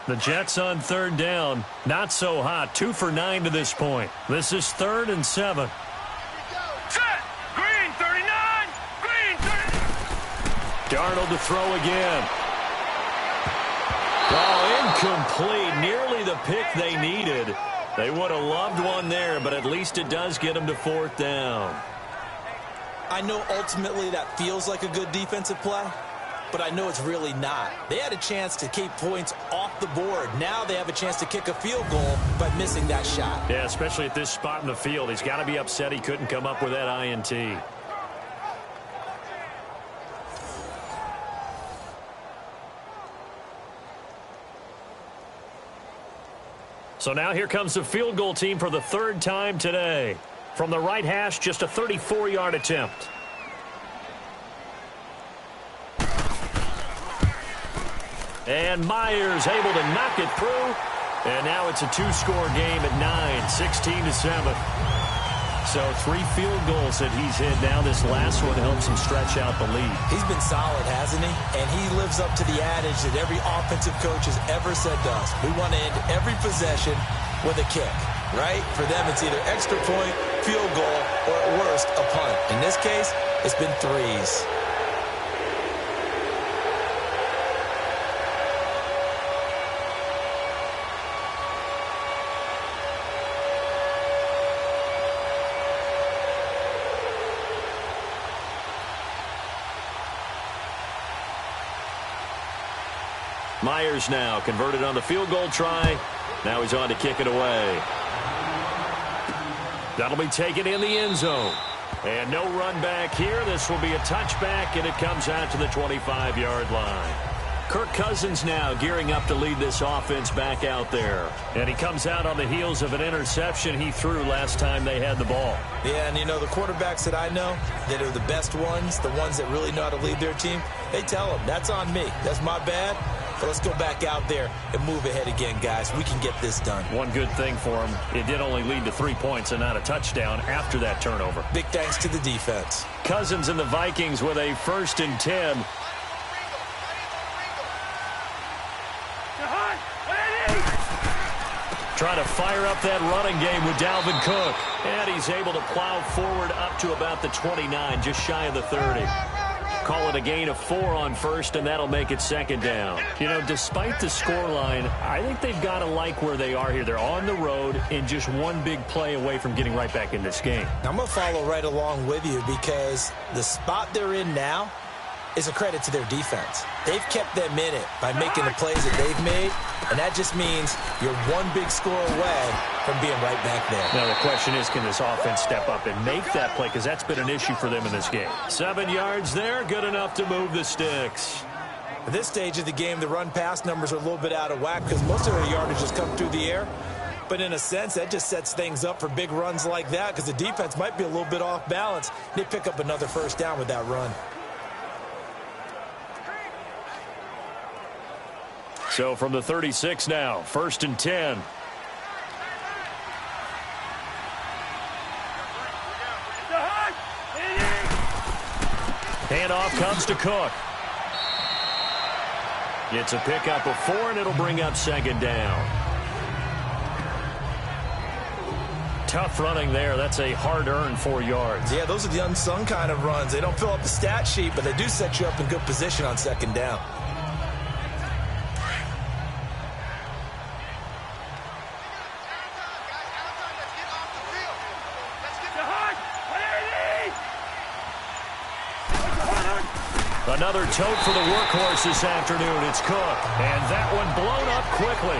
Speaker 1: The Jets on 3rd down. Not so hot. 2 for 9 to this point. This is 3rd and 7.
Speaker 3: Set. Green 39. Green 30.
Speaker 1: Darnold to throw again. Oh, incomplete. Nearly the pick they needed. They would have loved one there, but at least it does get them to 4th down.
Speaker 2: I know ultimately that feels like a good defensive play, but I know it's really not. They had a chance to keep points off the board. Now they have a chance to kick a field goal by missing that shot.
Speaker 1: Yeah, especially at this spot in the field. He's got to be upset he couldn't come up with that INT. So now here comes the field goal team for the third time today. From the right hash, just a 34-yard attempt. And Myers able to knock it through. And now it's a two-score game at 9, 16-7. So 3 field goals that he's hit. Now this last one helps him stretch out the lead.
Speaker 2: He's been solid, hasn't he? And he lives up to the adage that every offensive coach has ever said to us. We want to end every possession with a kick, right? For them, it's either extra point, field goal, or at worst, a punt. In this case, it's been 3s.
Speaker 1: Myers now converted on the field goal try. Now he's on to kick it away. That'll be taken in the end zone. And no run back here. This will be a touchback, and it comes out to the 25-yard line. Kirk Cousins now gearing up to lead this offense back out there. And he comes out on the heels of an interception he threw last time they had the ball.
Speaker 2: Yeah, and you know, the quarterbacks that I know that are the best ones, the ones that really know how to lead their team, they tell them, that's on me. That's my bad. But let's go back out there and move ahead again, guys. We can get this done.
Speaker 1: One good thing for him, it did only lead to 3 points and not a touchdown after that turnover.
Speaker 2: Big thanks to the defense.
Speaker 1: Cousins and the Vikings with a 1st and 10. Trying to fire up that running game with Dalvin Cook. And he's able to plow forward up to about the 29, just shy of the 30. Call it a gain of 4 on 1st, and that'll make it 2nd down. You know, despite the scoreline, I think they've got to like where they are here. They're on the road and just one big play away from getting right back in this game.
Speaker 2: I'm going to follow right along with you because the spot they're in now is a credit to their defense. They've kept them in it by making the plays that they've made, and that just means you're one big score away from being right back there.
Speaker 1: Now the question is, can this offense step up and make that play, because that's been an issue for them in this game. 7 yards there, good enough to move the sticks.
Speaker 2: At this stage of the game, the run-pass numbers are a little bit out of whack because most of their yardage has come through the air. But in a sense, that just sets things up for big runs like that because the defense might be a little bit off balance. They pick up another 1st down with that run.
Speaker 1: So from the 36 now, 1st and 10. Handoff comes to Cook. It's a pickup of 4, and it'll bring up 2nd down. Tough running there. That's a hard-earned 4 yards.
Speaker 2: Yeah, those are the unsung kind of runs. They don't fill up the stat sheet, but they do set you up in good position on 2nd down.
Speaker 1: Another tote for the workhorse this afternoon. It's Cook. And that one blown up quickly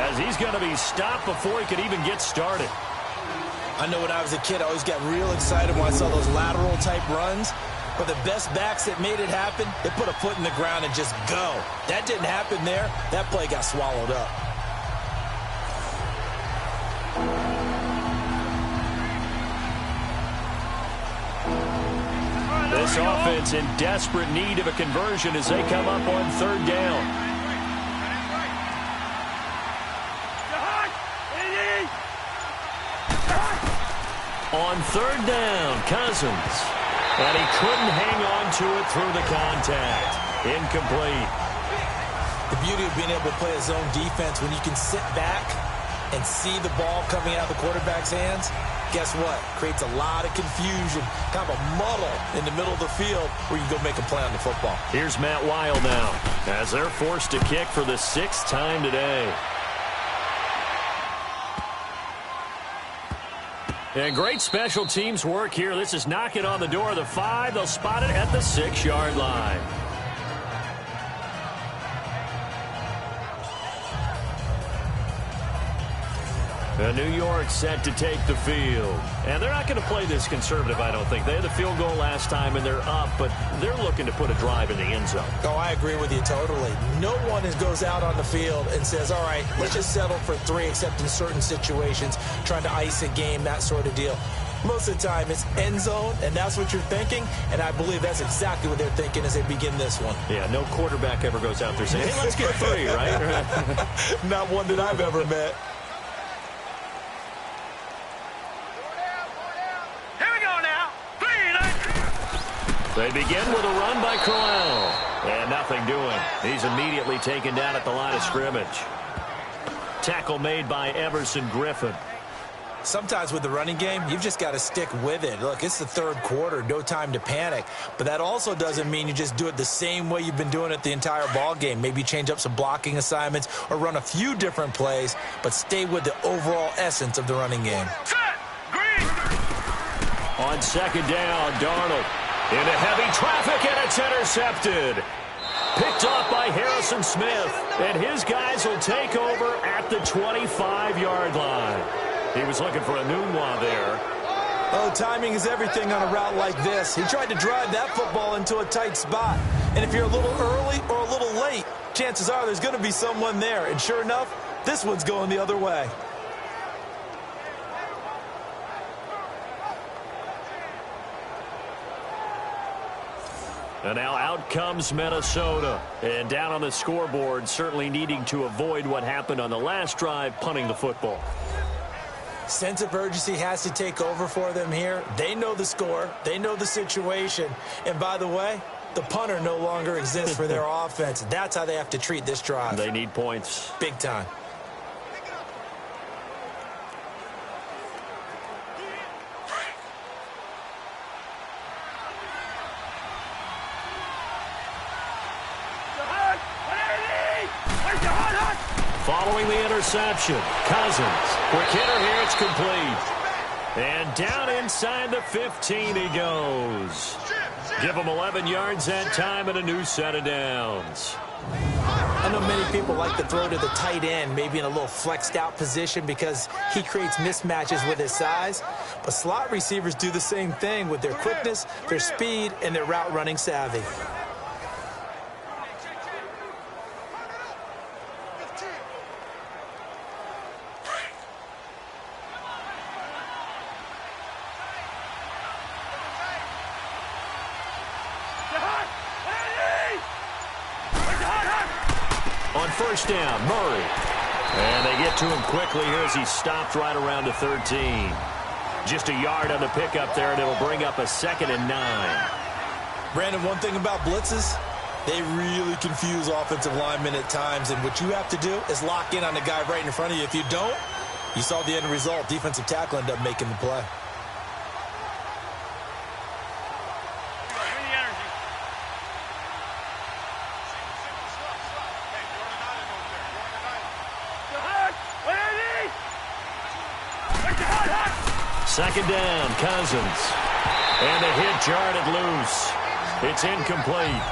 Speaker 1: as he's going to be stopped before he could even get started.
Speaker 2: I know when I was a kid, I always got real excited when I saw those lateral-type runs. But the best backs that made it happen, they put a foot in the ground and just go. That didn't happen there. That play got swallowed up.
Speaker 1: This offense in desperate need of a conversion as they come up on 3rd down. On 3rd down, Cousins. And he couldn't hang on to it through the contact. Incomplete.
Speaker 2: The beauty of being able to play a zone defense when you can sit back and see the ball coming out of the quarterback's hands, guess what? Creates a lot of confusion, kind of a muddle in the middle of the field where you can go make a play on the football.
Speaker 1: Here's Matt Weil now as they're forced to kick for the 6th time today. And great special teams work here. This is knocking on the door of the 5. They'll spot it at the 6-yard line. New York set to take the field. And they're not going to play this conservative, I don't think. They had the field goal last time, and they're up, but they're looking to put a drive in the end zone.
Speaker 2: Oh, I agree with you totally. No one goes out on the field and says, all right, let's just settle for 3, except in certain situations, trying to ice a game, that sort of deal. Most of the time, it's end zone, and that's what you're thinking, and I believe that's exactly what they're thinking as they begin this one.
Speaker 1: Yeah, no quarterback ever goes out there saying, hey, let's get 3, right?
Speaker 2: Not one that I've ever met.
Speaker 1: They begin with a run by Crowell. And nothing doing. He's immediately taken down at the line of scrimmage. Tackle made by Everson Griffin.
Speaker 2: Sometimes with the running game, you've just got to stick with it. Look, it's the third quarter, no time to panic. But that also doesn't mean you just do it the same way you've been doing it the entire ball game. Maybe change up some blocking assignments or run a few different plays, but stay with the overall essence of the running game.
Speaker 1: On second down, Darnold into heavy traffic, and it's intercepted. Picked off by Harrison Smith, and his guys will take over at the 25-yard line. He was looking for a Nunwa there.
Speaker 2: Oh, timing is everything on a route like this. He tried to drive that football into a tight spot. And if you're a little early or a little late, chances are there's going to be someone there. And sure enough, this one's going the other way.
Speaker 1: And now out comes Minnesota. And down on the scoreboard, certainly needing to avoid what happened on the last drive, punting the football.
Speaker 2: Sense of urgency has to take over for them here. They know the score. They know the situation. And by the way, the punter no longer exists for their offense. That's how they have to treat this drive.
Speaker 1: They need points.
Speaker 2: Big time.
Speaker 1: Following the interception, Cousins. Quick hitter here, it's complete. And down inside the 15 he goes. Give him 11 yards that time and a new set of downs.
Speaker 2: I know many people like to throw to the tight end, maybe in a little flexed out position because he creates mismatches with his size. But slot receivers do the same thing with their quickness, their speed, and their route running savvy.
Speaker 1: On first down, Murray. And they get to him quickly here as he stopped right around the 13. Just a yard on the pickup there, and it'll bring up a 2nd and 9.
Speaker 2: Brandon, one thing about blitzes, they really confuse offensive linemen at times, and what you have to do is lock in on the guy right in front of you. If you don't, you saw the end result. Defensive tackle ended up making the play.
Speaker 1: Second down, Cousins. And the hit jarred loose. It's incomplete.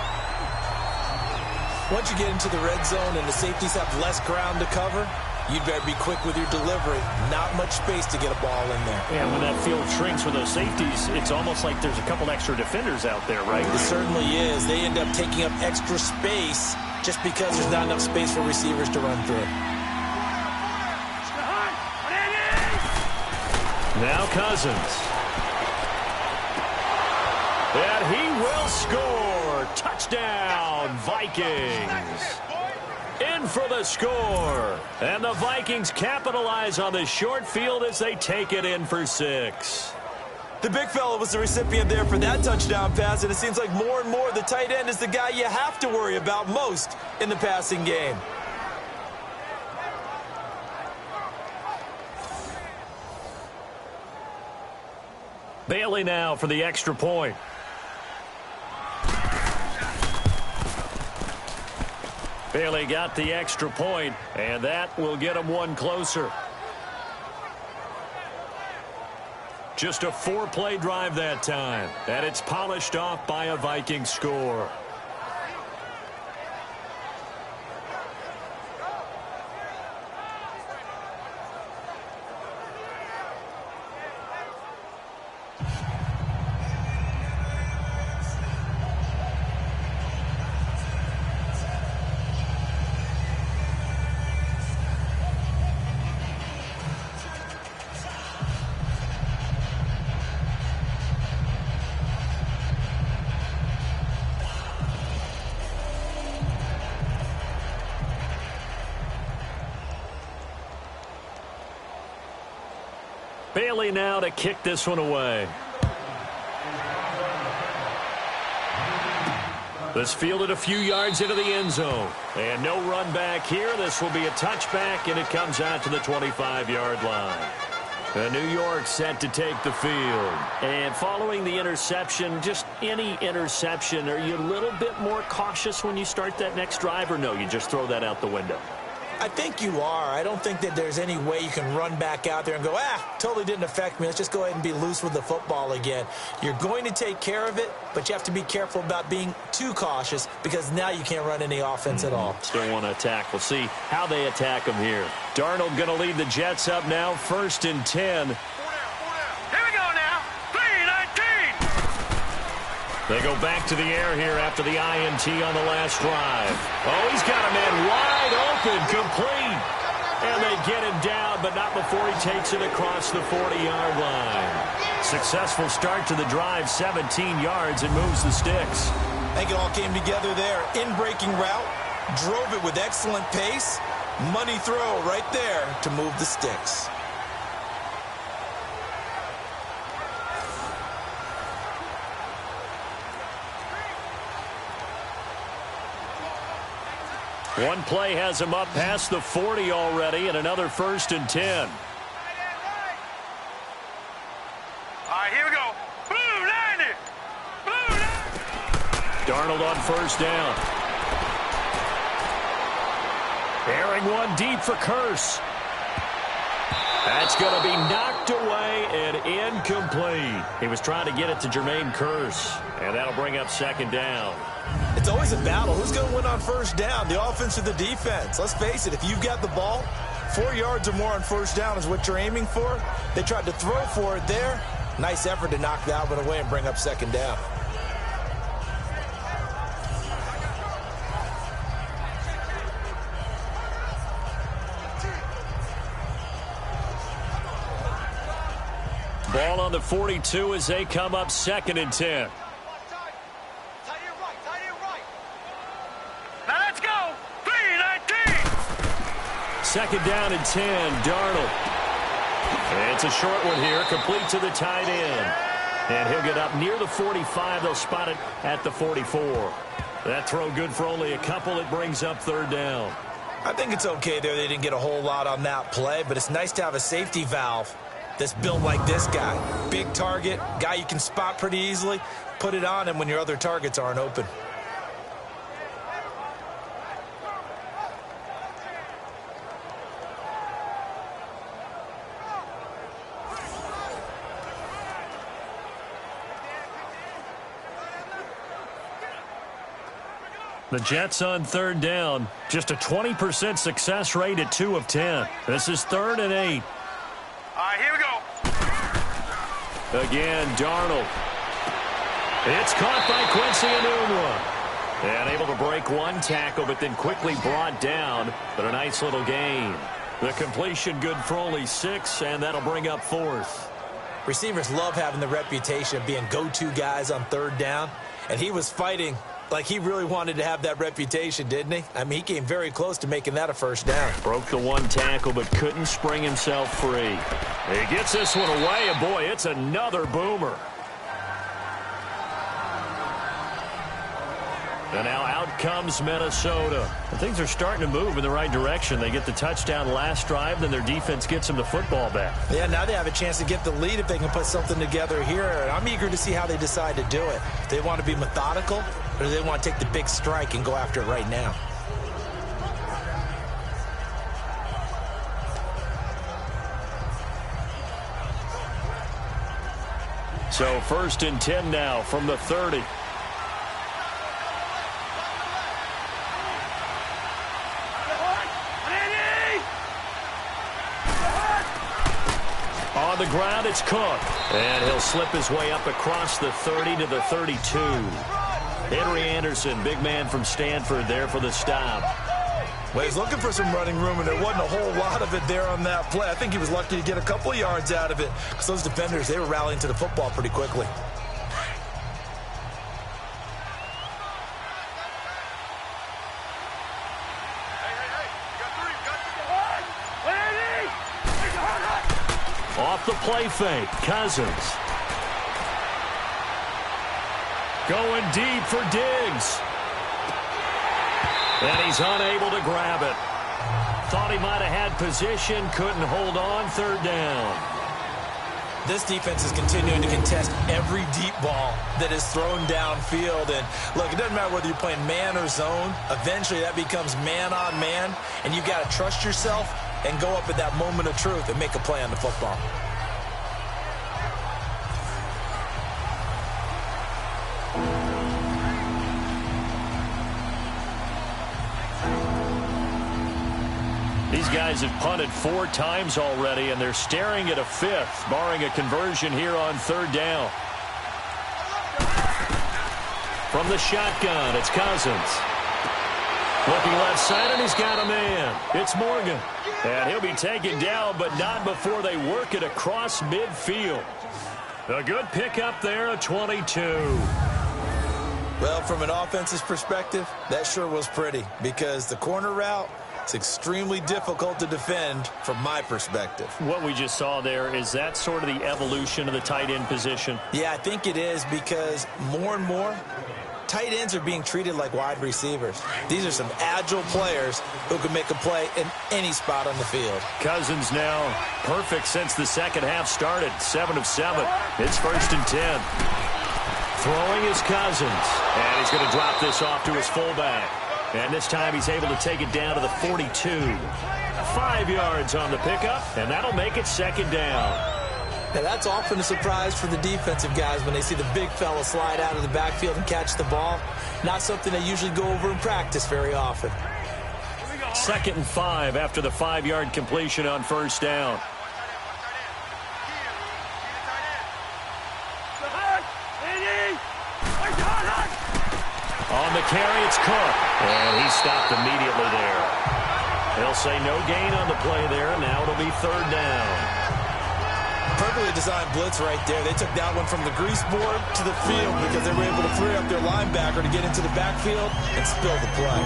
Speaker 2: Once you get into the red zone and the safeties have less ground to cover, you'd better be quick with your delivery. Not much space to get a ball in there.
Speaker 1: And when that field shrinks with those safeties, it's almost like there's a couple extra defenders out there, right?
Speaker 2: It certainly is. They end up taking up extra space just because there's not enough space for receivers to run through.
Speaker 1: Now Cousins. And he will score. Touchdown, Vikings. In for the score. And the Vikings capitalize on the short field as they take it in for 6.
Speaker 2: The big fella was the recipient there for that touchdown pass, and it seems like more and more the tight end is the guy you have to worry about most in the passing game.
Speaker 1: Bailey now for the extra point. Bailey got the extra point, and that will get him one closer. Just a 4-play drive that time, and it's polished off by a Viking score. Bailey now to kick this one away. This fielded a few yards into the end zone. And no run back here. This will be a touchback, and it comes out to the 25-yard line. New York set to take the field. And following the interception, just any interception, are you a little bit more cautious when you start that next drive, or no, you just throw that out the window?
Speaker 2: I think you are. I don't think that there's any way you can run back out there and go, totally didn't affect me. Let's just go ahead and be loose with the football again. You're going to take care of it, but you have to be careful about being too cautious because now you can't run any offense at all.
Speaker 1: Still want to attack. We'll see how they attack them here. Darnold going to lead the Jets up now, 1st and 10.
Speaker 3: Here we go now. 3-19.
Speaker 1: They go back to the air here after the INT on the last drive. Oh, he's got a man wide open, complete. And they get him down, but not before he takes it across the 40-yard line. Successful start to the drive, 17 yards, and moves the sticks.
Speaker 2: I think it all came together there. In-breaking route, drove it with excellent pace. Money throw right there to move the sticks.
Speaker 1: One play has him up past the 40 already, and another 1st and 10.
Speaker 3: All right, here we go. Blue 90. Blue 90.
Speaker 1: Darnold on 1st down. Airing one deep for Curse. That's going to be knocked away and incomplete. He was trying to get it to Jermaine Curse, and that'll bring up 2nd down.
Speaker 2: It's always a battle. Who's going to win on 1st down, the offense or the defense? Let's face it, if you've got the ball, 4 yards or more on 1st down is what you're aiming for. They tried to throw for it there. Nice effort to knock that one away and bring up 2nd down.
Speaker 1: Ball on the 42 as they come up 2nd and 10.
Speaker 3: Now let's go. 3-19.
Speaker 1: 2nd down and 10, Darnold. And it's a short one here, complete to the tight end. And he'll get up near the 45. They'll spot it at the 44. That throw good for only a couple. It brings up 3rd down.
Speaker 2: I think it's okay there. They didn't get a whole lot on that play, but it's nice to have a safety valve that's built like this guy. Big target, guy you can spot pretty easily. Put it on him when your other targets aren't open.
Speaker 1: The Jets on 3rd down. Just a 20% success rate at 2 of 10. This is 3rd and 8.
Speaker 3: All right, here we go.
Speaker 1: Again, Darnold. It's caught by Quincy Enunwa. And able to break one tackle, but then quickly brought down. But a nice little gain. The completion good for only 6, and that'll bring up 4th.
Speaker 2: Receivers love having the reputation of being go-to guys on 3rd down. And he was fighting like he really wanted to have that reputation, didn't he? I mean, he came very close to making that a 1st down.
Speaker 1: Broke the one tackle, but couldn't spring himself free. He gets this one away, and boy, it's another boomer. And now out comes Minnesota. And things are starting to move in the right direction. They get the touchdown last drive, then their defense gets them the football back.
Speaker 2: Yeah, now they have a chance to get the lead if they can put something together here. And I'm eager to see how they decide to do it. If they want to be methodical, or do they want to take the big strike and go after it right now?
Speaker 1: So 1st and 10 now from the 30. On the ground, it's Cook. And he'll slip his way up across the 30 to the 32. Henry Anderson, big man from Stanford, there for the stop.
Speaker 2: Well, he's looking for some running room, and there wasn't a whole lot of it there on that play. I think he was lucky to get a couple of yards out of it because those defenders, they were rallying to the football pretty quickly.
Speaker 1: Off the play fake, Cousins. Going deep for Diggs. And he's unable to grab it. Thought he might have had position, couldn't hold on, third down.
Speaker 2: This defense is continuing to contest every deep ball that is thrown downfield. And look, it doesn't matter whether you're playing man or zone. Eventually that becomes man on man. And you've got to trust yourself and go up at that moment of truth and make a play on the football.
Speaker 1: These guys have punted 4 times already, and they're staring at a 5th, barring a conversion here on third down. From the shotgun, it's Cousins. Looking left side, and he's got a man. It's Morgan. And he'll be taken down, but not before they work it across midfield. A good pickup there, a 22.
Speaker 2: Well, from an offense's perspective, that sure was pretty because the corner route, it's extremely difficult to defend from my perspective.
Speaker 1: What we just saw there, is that sort of the evolution of the tight end position?
Speaker 2: Yeah, I think it is because more and more, tight ends are being treated like wide receivers. These are some agile players who can make a play in any spot on the field.
Speaker 1: Cousins now perfect since the second half started. 7 of 7. It's 1st and 10. Throwing is Cousins. And he's going to drop this off to his fullback. And this time he's able to take it down to the 42. 5 yards on the pickup, and that'll make it second down.
Speaker 2: Now, that's often a surprise for the defensive guys when they see the big fella slide out of the backfield and catch the ball. Not something they usually go over in practice very often.
Speaker 1: 2nd and 5 after the 5-yard completion on first down. On the carry, it's Cook. And he stopped immediately there. They'll say no gain on the play there. Now it'll be third down.
Speaker 2: Perfectly designed blitz right there. They took that one from the grease board to the field because they were able to free up their linebacker to get into the backfield and spill the play.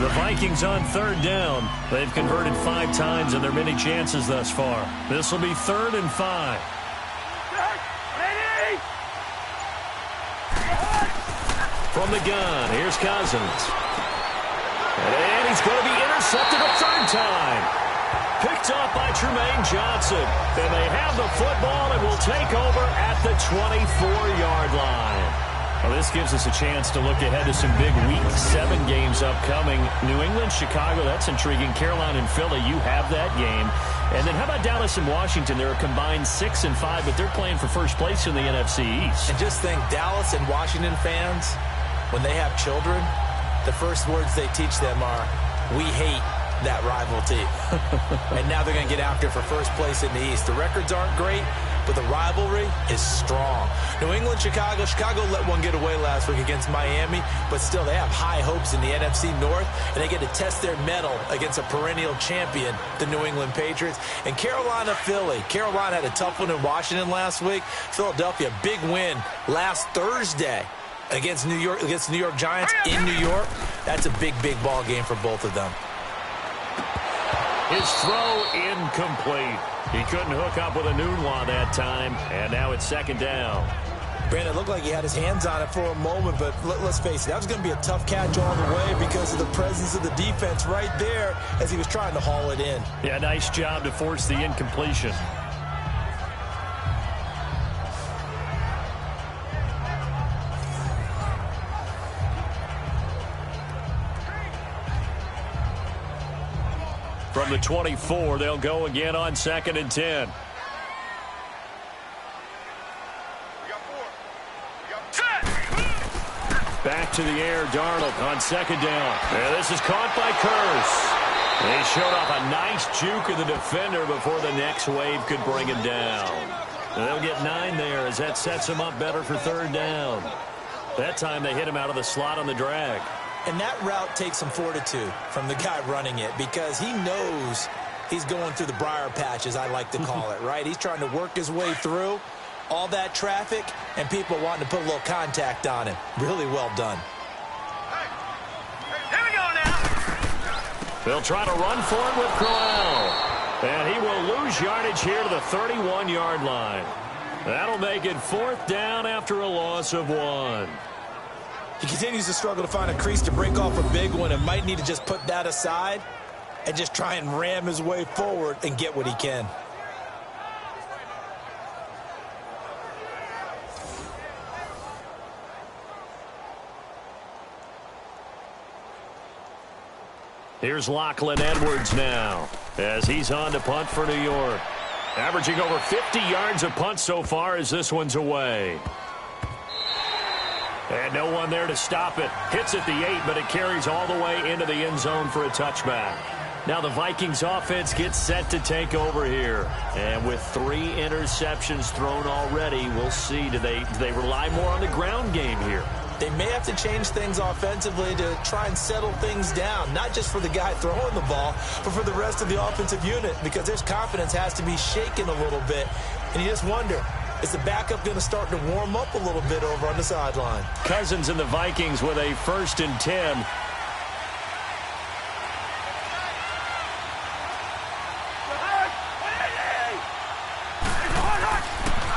Speaker 1: The Vikings on third down. They've converted 5 times in their many chances thus far. This will be 3rd and 5. From the gun, here's Cousins. And he's going to be intercepted a 3rd time. Picked off by Tremaine Johnson. And they have the football and will take over at the 24-yard line. Well, this gives us a chance to look ahead to some big Week 7 games upcoming. New England, Chicago, that's intriguing. Carolina and Philly, you have that game. And then how about Dallas and Washington? They're a combined 6 and 5, but they're playing for first place in the NFC East.
Speaker 2: And just think, Dallas and Washington fans, when they have children, the first words they teach them are, we hate that rival team. And now they're going to get after it for first place in the East. The records aren't great, but the rivalry is strong. New England, Chicago. Chicago let one get away last week against Miami, but still they have high hopes in the NFC North, and they get to test their mettle against a perennial champion, the New England Patriots. And Carolina, Philly. Carolina had a tough one in Washington last week. Philadelphia, big win last Thursday against New York, against the New York Giants in New York. That's a big, big ball game for both of them.
Speaker 1: His throw incomplete. He couldn't hook up with a Nunwa that time, and now it's 2nd down.
Speaker 2: Brandon, it looked like he had his hands on it for a moment, but let's face it, that was going to be a tough catch all the way because of the presence of the defense right there as he was trying to haul it in.
Speaker 1: Yeah, nice job to force the incompletion. From the 24, they'll go again on 2nd and 10. Back to the air, Darnold on 2nd down. And this is caught by Curse. They showed off a nice juke of the defender before the next wave could bring him down. And they'll get 9 there as that sets him up better for 3rd down. That time they hit him out of the slot on the drag.
Speaker 2: And that route takes some fortitude from the guy running it because he knows he's going through the briar patch, as I like to call it, right? He's trying to work his way through all that traffic and people wanting to put a little contact on him. Really well done.
Speaker 3: Here we go now.
Speaker 1: They'll try to run for it with Crowell. And he will lose gains yardage here to the 31-yard line. That'll make it 4th down after a loss of 1.
Speaker 2: He continues to struggle to find a crease to break off a big one and might need to just put that aside and just try and ram his way forward and get what he can.
Speaker 1: Here's Lachlan Edwards now as he's on to punt for New York. Averaging over 50 yards a punt so far as this one's away. And no one there to stop it. Hits at the 8, but it carries all the way into the end zone for a touchback. Now the Vikings offense gets set to take over here. And with 3 interceptions thrown already, we'll see. Do they rely more on the ground game here?
Speaker 2: They may have to change things offensively to try and settle things down, not just for the guy throwing the ball, but for the rest of the offensive unit, because their confidence has to be shaken a little bit. And you just wonder, is the backup going to start to warm up a little bit over on the sideline?
Speaker 1: Cousins and the Vikings with a 1st and 10.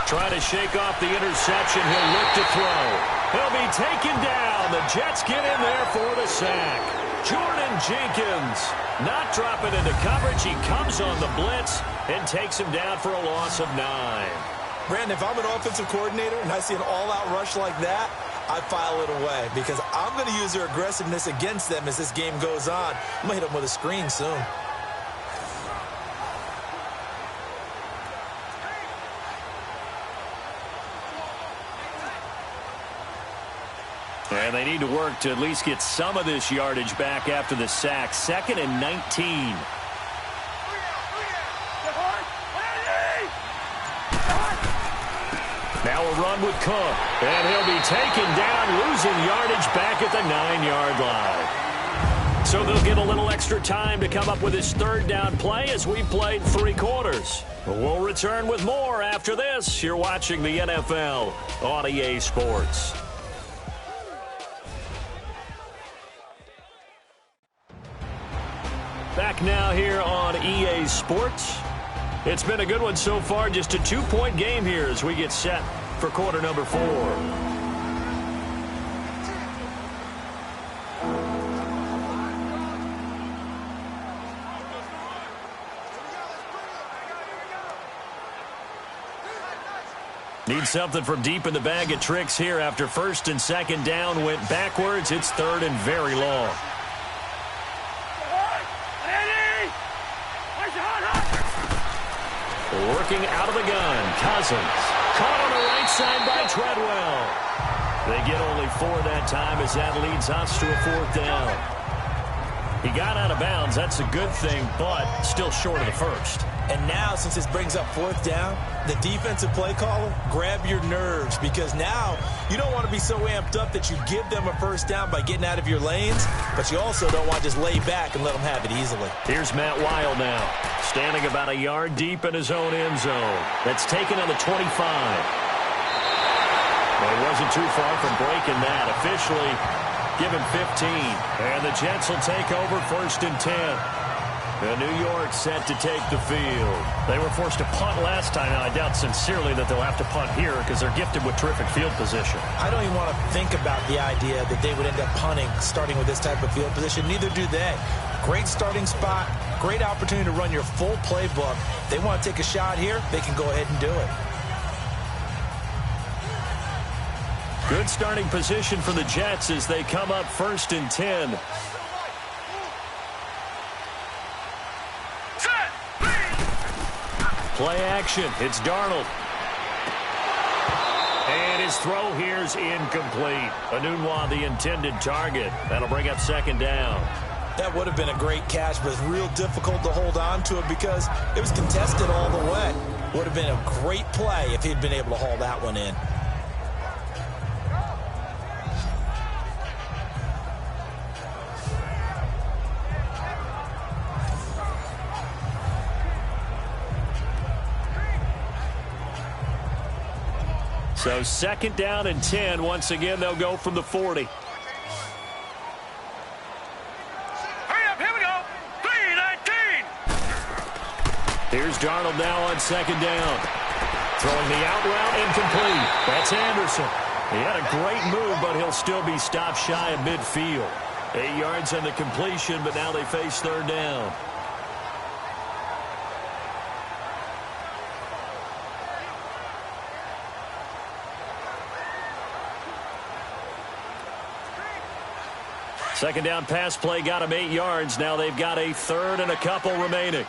Speaker 1: Trying to shake off the interception. He'll look to throw. He'll be taken down. The Jets get in there for the sack. Jordan Jenkins not dropping into coverage. He comes on the blitz and takes him down for a loss of 9.
Speaker 2: Brandon, if I'm an offensive coordinator and I see an all-out rush like that, I file it away because I'm going to use their aggressiveness against them as this game goes on. I'm going to hit them with a screen soon.
Speaker 1: And they need to work to at least get some of this yardage back after the sack. 2nd and 19. Now a run with Cook. And he'll be taken down, losing yardage back at the 9-yard line. So they'll get a little extra time to come up with his 3rd down play as we played 3 quarters. We'll return with more after this. You're watching the NFL on EA Sports. Back now here on EA Sports. It's been a good one so far. Just a 2-point game here as we get set for quarter number 4. Need something from deep in the bag of tricks here after 1st and 2nd down went backwards. It's 3rd and very long. Working out of the gun, Cousins. Caught on the right side by Treadwell. They get only 4 that time as that leads us to a 4th down. He got out of bounds. That's a good thing, but still short of the 1st.
Speaker 2: And now, since this brings up 4th down, the defensive play caller, grab your nerves, because now you don't want to be so amped up that you give them a 1st down by getting out of your lanes, but you also don't want to just lay back and let them have it easily.
Speaker 1: Here's Matt Wild now, standing about a yard deep in his own end zone. That's taken on the 25. Well, he wasn't too far from breaking that. Officially given 15. And the Jets will take over 1st and 10. The New York set to take the field. They were forced to punt last time. Now, I doubt sincerely that they'll have to punt here because they're gifted with terrific field position.
Speaker 2: I don't even want to think about the idea that they would end up punting starting with this type of field position. Neither do they. Great starting spot. Great opportunity to run your full playbook. They want to take a shot here, they can go ahead and do it.
Speaker 1: Good starting position for the Jets as they come up 1st and 10. Play action. It's Darnold. And his throw here's incomplete. Enunwa, the intended target. That'll bring up 2nd down.
Speaker 2: That would have been a great catch, but it's real difficult to hold on to it because it was contested all the way. Would have been a great play if he'd been able to haul that one in.
Speaker 1: So 2nd down and 10. Once again, they'll go from the 40.
Speaker 3: Hurry up, here we go. 3:19.
Speaker 1: Here's Darnold now on second down. Throwing the out route, incomplete. That's Anderson. He had a great move, but he'll still be stopped shy of midfield. 8 yards on the completion, but now they face third down. Second down pass play got him 8 yards. Now they've got a third and a couple remaining.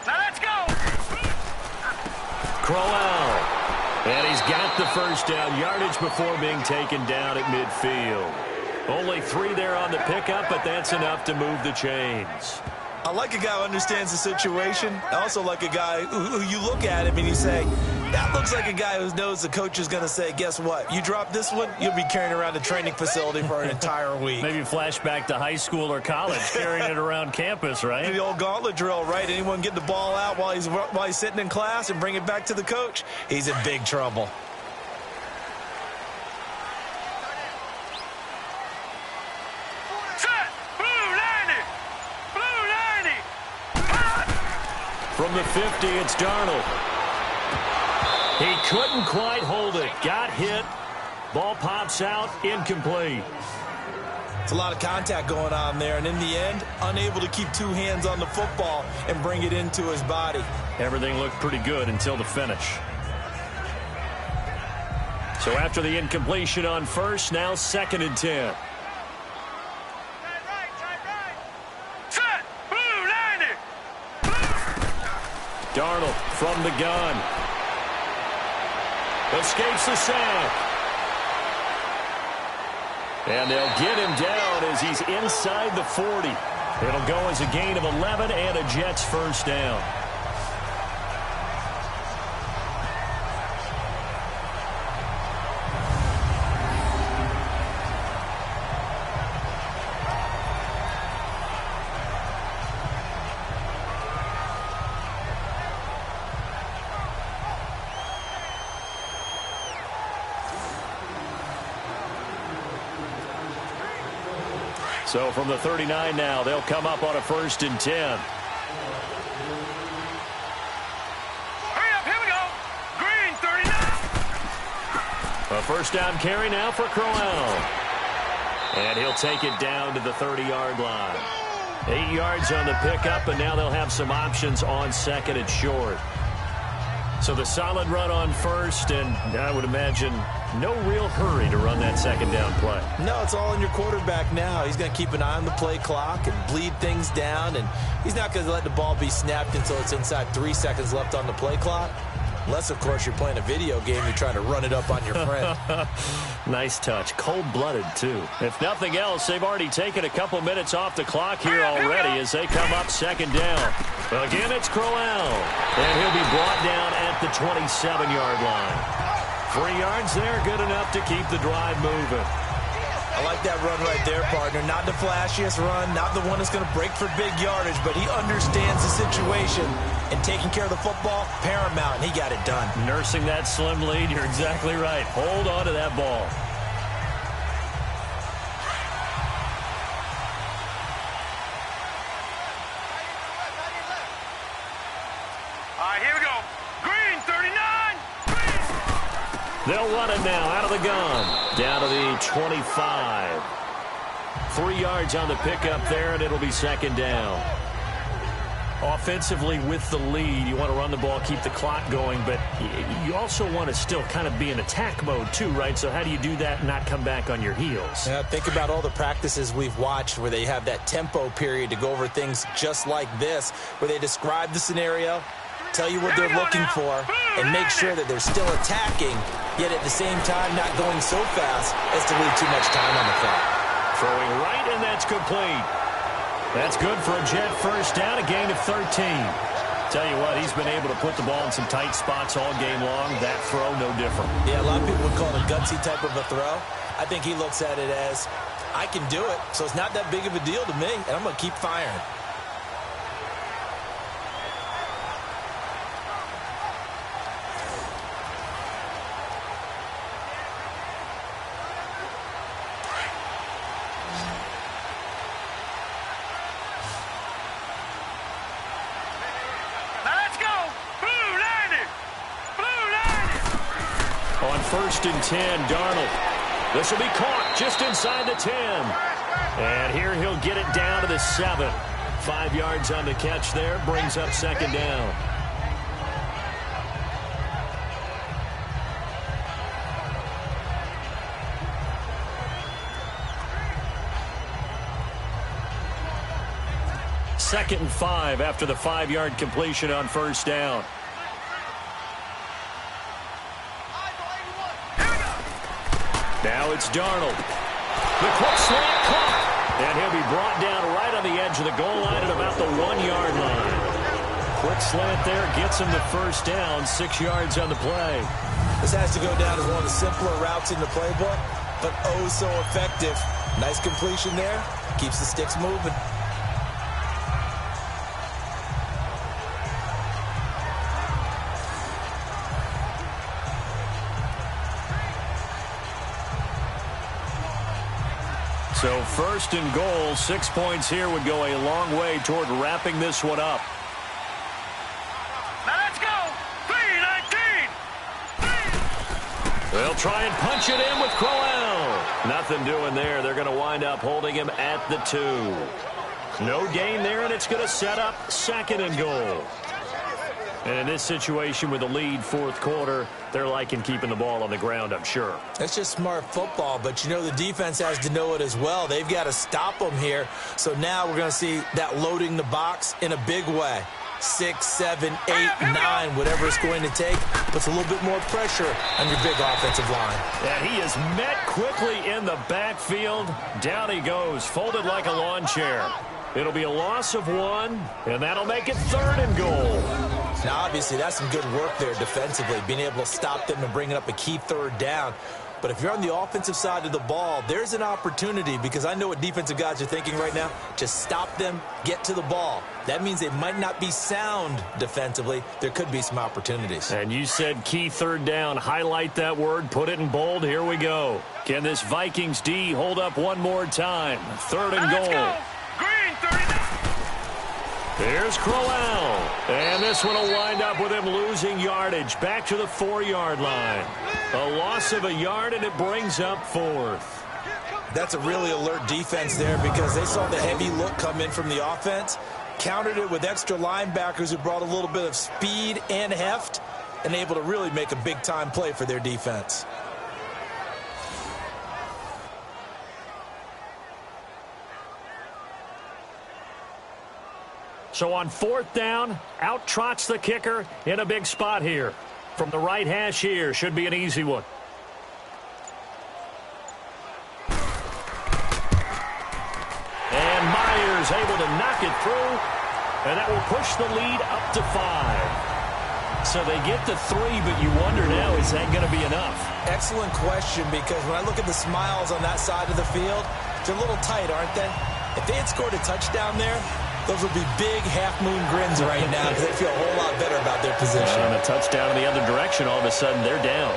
Speaker 3: Now let's go.
Speaker 1: Crowell. And he's got the first down. Yardage before being taken down at midfield. Only 3 there on the pickup, but that's enough to move the chains.
Speaker 2: I like a guy who understands the situation. I also like a guy who you look at him and you say, that looks like a guy who knows the coach is going to say, guess what? You drop this one, you'll be carrying around a training facility for an entire week.
Speaker 1: Maybe flashback to high school or college, carrying it around campus, right?
Speaker 2: The old gauntlet drill, right? Anyone get the ball out while he's sitting in class and bring it back to the coach? He's in big trouble.
Speaker 3: Set. Blue 90. Blue 90.
Speaker 1: From the 50, it's Darnold. He couldn't quite hold it. Got hit. Ball pops out. Incomplete.
Speaker 2: It's a lot of contact going on there, and in the end, unable to keep 2 hands on the football and bring it into his body.
Speaker 1: Everything looked pretty good until the finish. So after the incompletion on first, now 2nd and 10.
Speaker 3: Set. Blue 90.
Speaker 1: Darnold from the gun. Escapes the sack. And they'll get him down as he's inside the 40. It'll go as a gain of 11 and a Jets first down. So from the 39 now, they'll come up on a 1st and 10.
Speaker 3: Hurry up, here we go. Green 39.
Speaker 1: A first down carry now for Crowell. And he'll take it down to the 30-yard line. 8 yards on the pickup, and now they'll have some options on 2nd and short. So the solid run on first, and I would imagine no real hurry to run that 2nd down play.
Speaker 2: No, it's all in your quarterback now. He's going to keep an eye on the play clock and bleed things down, and he's not going to let the ball be snapped until it's inside 3 seconds left on the play clock. Unless, of course, you're playing a video game, you're trying to run it up on your friend.
Speaker 1: Nice touch. Cold-blooded, too. If nothing else, they've already taken a couple minutes off the clock here already as they come up 2nd down. Again, it's Crowell. And he'll be brought down at the 27-yard line. 3 yards there, good enough to keep the drive moving.
Speaker 2: I like that run right there, partner. Not the flashiest run, not the one that's going to break for big yardage, but he understands the situation, and taking care of the football, paramount, and he got it done.
Speaker 1: Nursing that slim lead, you're exactly right. Hold on to that ball.
Speaker 3: All right, here we go. Green 39.
Speaker 1: They'll run it now out of the gun. Down to the 25. 3 yards on the pickup there, and it'll be 2nd down. Offensively with the lead, you want to run the ball, keep the clock going, but you also want to still kind of be in attack mode too, right? So how do you do that and not come back on your heels?
Speaker 2: Yeah, think about all the practices we've watched where they have that tempo period to go over things just like this, where they describe the scenario, tell you what they're looking for, and make sure that they're still attacking, yet at the same time not going so fast as to leave too much time on the clock.
Speaker 1: Throwing right, and that's complete. That's good for a Jet first down, a gain of 13. Tell you what, he's been able to put the ball in some tight spots all game long. That throw, no different.
Speaker 2: Yeah, a lot of people would call it a gutsy type of a throw. I think he looks at it as, I can do it, so it's not that big of a deal to me, and I'm going to keep firing.
Speaker 1: first and 10, Darnold. This will be caught just inside the 10. And here he'll get it down to the 7. 5 yards on the catch there, brings up second down. Second and 5 after the 5-yard completion on first down. Now it's Darnold. The quick slant caught. And he'll be brought down right on the edge of the goal line at about the 1-yard line. Quick slant there gets him the first down, 6 yards on the play.
Speaker 2: This has to go down as one of the simpler routes in the playbook, but oh so effective. Nice completion there. Keeps the sticks moving.
Speaker 1: So first and goal, 6 points here would go a long way toward wrapping this one up.
Speaker 3: Now let's go. 3-19.
Speaker 1: They'll try and punch it in with Crowell. Nothing doing there. They're going to wind up holding him at the 2. No gain there, and it's going to set up second and goal. And in this situation with the lead fourth quarter, they're liking keeping the ball on the ground, I'm sure.
Speaker 2: That's just smart football, but you know the defense has to know it as well. They've got to stop them here. So now we're going to see that loading the box in a big way. 6, 7, 8, 9, whatever it's going to take, puts a little bit more pressure on your big offensive line.
Speaker 1: And he is met quickly in the backfield. Down he goes, folded like a lawn chair. It'll be a loss of 1, and that'll make it third and goal.
Speaker 2: Now, obviously, that's some good work there defensively, being able to stop them and bringing up a key third down. But if you're on the offensive side of the ball, there's an opportunity, because I know what defensive guys are thinking right now. Just stop them, get to the ball. That means they might not be sound defensively. There could be some opportunities.
Speaker 1: And you said key third down. Highlight that word, put it in bold. Here we go. Can this Vikings D hold up one more time? Third and goal.
Speaker 3: Go. Green 39.
Speaker 1: Here's Crowell. And this one will wind up with him losing yardage back to the 4-yard line. A loss of a yard, and it brings up fourth.
Speaker 2: That's a really alert defense there, because they saw the heavy look come in from the offense, countered it with extra linebackers who brought a little bit of speed and heft, and able to really make a big-time play for their defense.
Speaker 1: So on fourth down, out trots the kicker in a big spot here. From the right hash here, should be an easy one. And Myers able to knock it through, and that will push the lead up to 5. So they get to 3, but you wonder now, is that going to be enough?
Speaker 2: Excellent question, because when I look at the smiles on that side of the field, they're a little tight, aren't they? If they had scored a touchdown there, those would be big half-moon grins right now, because they feel a whole lot better about their position.
Speaker 1: And a touchdown in the other direction, all of a sudden they're down.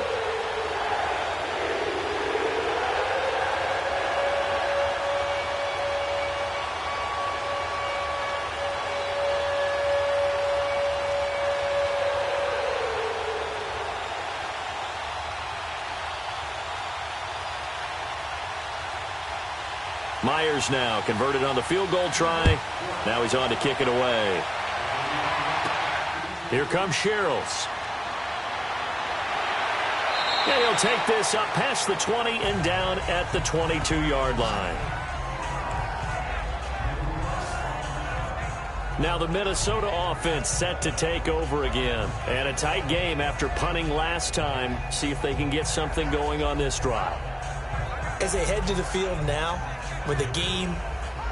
Speaker 1: Myers now converted on the field goal try. Now he's on to kick it away. Here comes Sherrills. Yeah, he'll take this up past the 20 and down at the 22-yard line. Now the Minnesota offense set to take over again. And a tight game after punting last time. See if they can get something going on this drive.
Speaker 2: As they head to the field now, with the game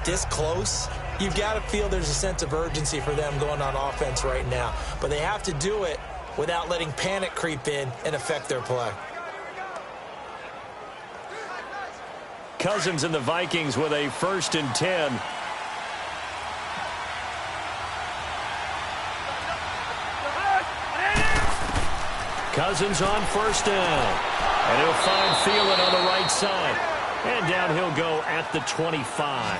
Speaker 2: this close, you've got to feel there's a sense of urgency for them going on offense right now. But they have to do it without letting panic creep in and affect their play.
Speaker 1: Cousins and the Vikings with a 1st and 10. Cousins on first down. And he'll find Thielen on the right side. And down he'll go at the 25.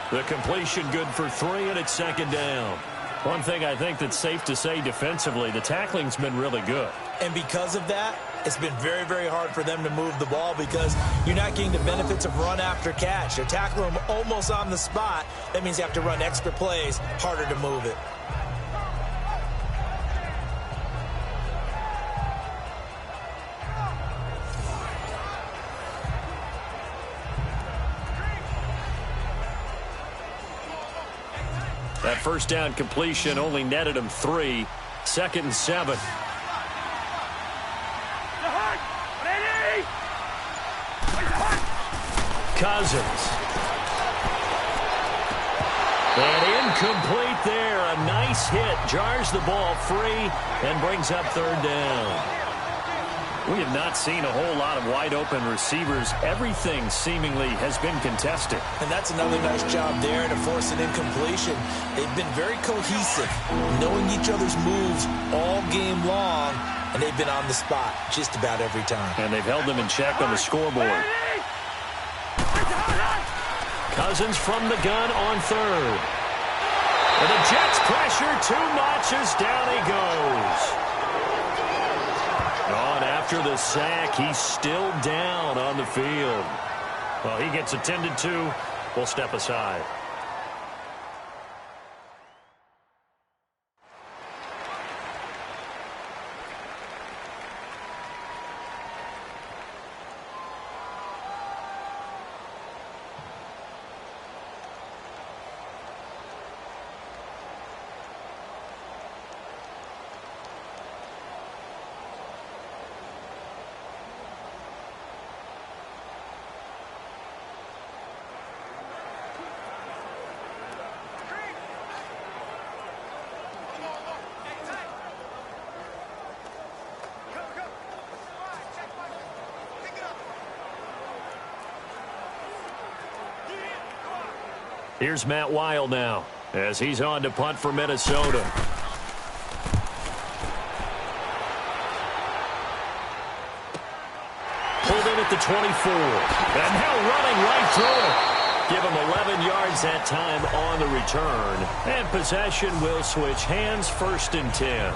Speaker 1: The completion good for 3, and it's second down. One thing I think that's safe to say defensively, the tackling's been really good.
Speaker 2: And because of that, It's been very, very hard for them to move the ball because you're not getting the benefits of run after catch. They're tackling them almost on the spot. That means you have to run extra plays, harder to move it.
Speaker 1: That first down completion only netted him 3. 2nd and 7. Cousins. And incomplete there. A nice hit. Jars the ball free and brings up 3rd down. We have not seen a whole lot of wide-open receivers. Everything seemingly has been contested.
Speaker 2: And that's another nice job there to force an incompletion. They've been very cohesive, knowing each other's moves all game long, and they've been on the spot just about every time.
Speaker 1: And they've held them in check on the scoreboard. Cousins from the gun on 3rd. And the Jets pressure too much as down he goes. On after the sack, he's still down on the field. Well, he gets attended to. We'll step aside. Here's Matt Weil now as he's on to punt for Minnesota. Pulled in at the 24. And now running right through it. Give him 11 yards that time on the return. And possession will switch hands. 1st and 10.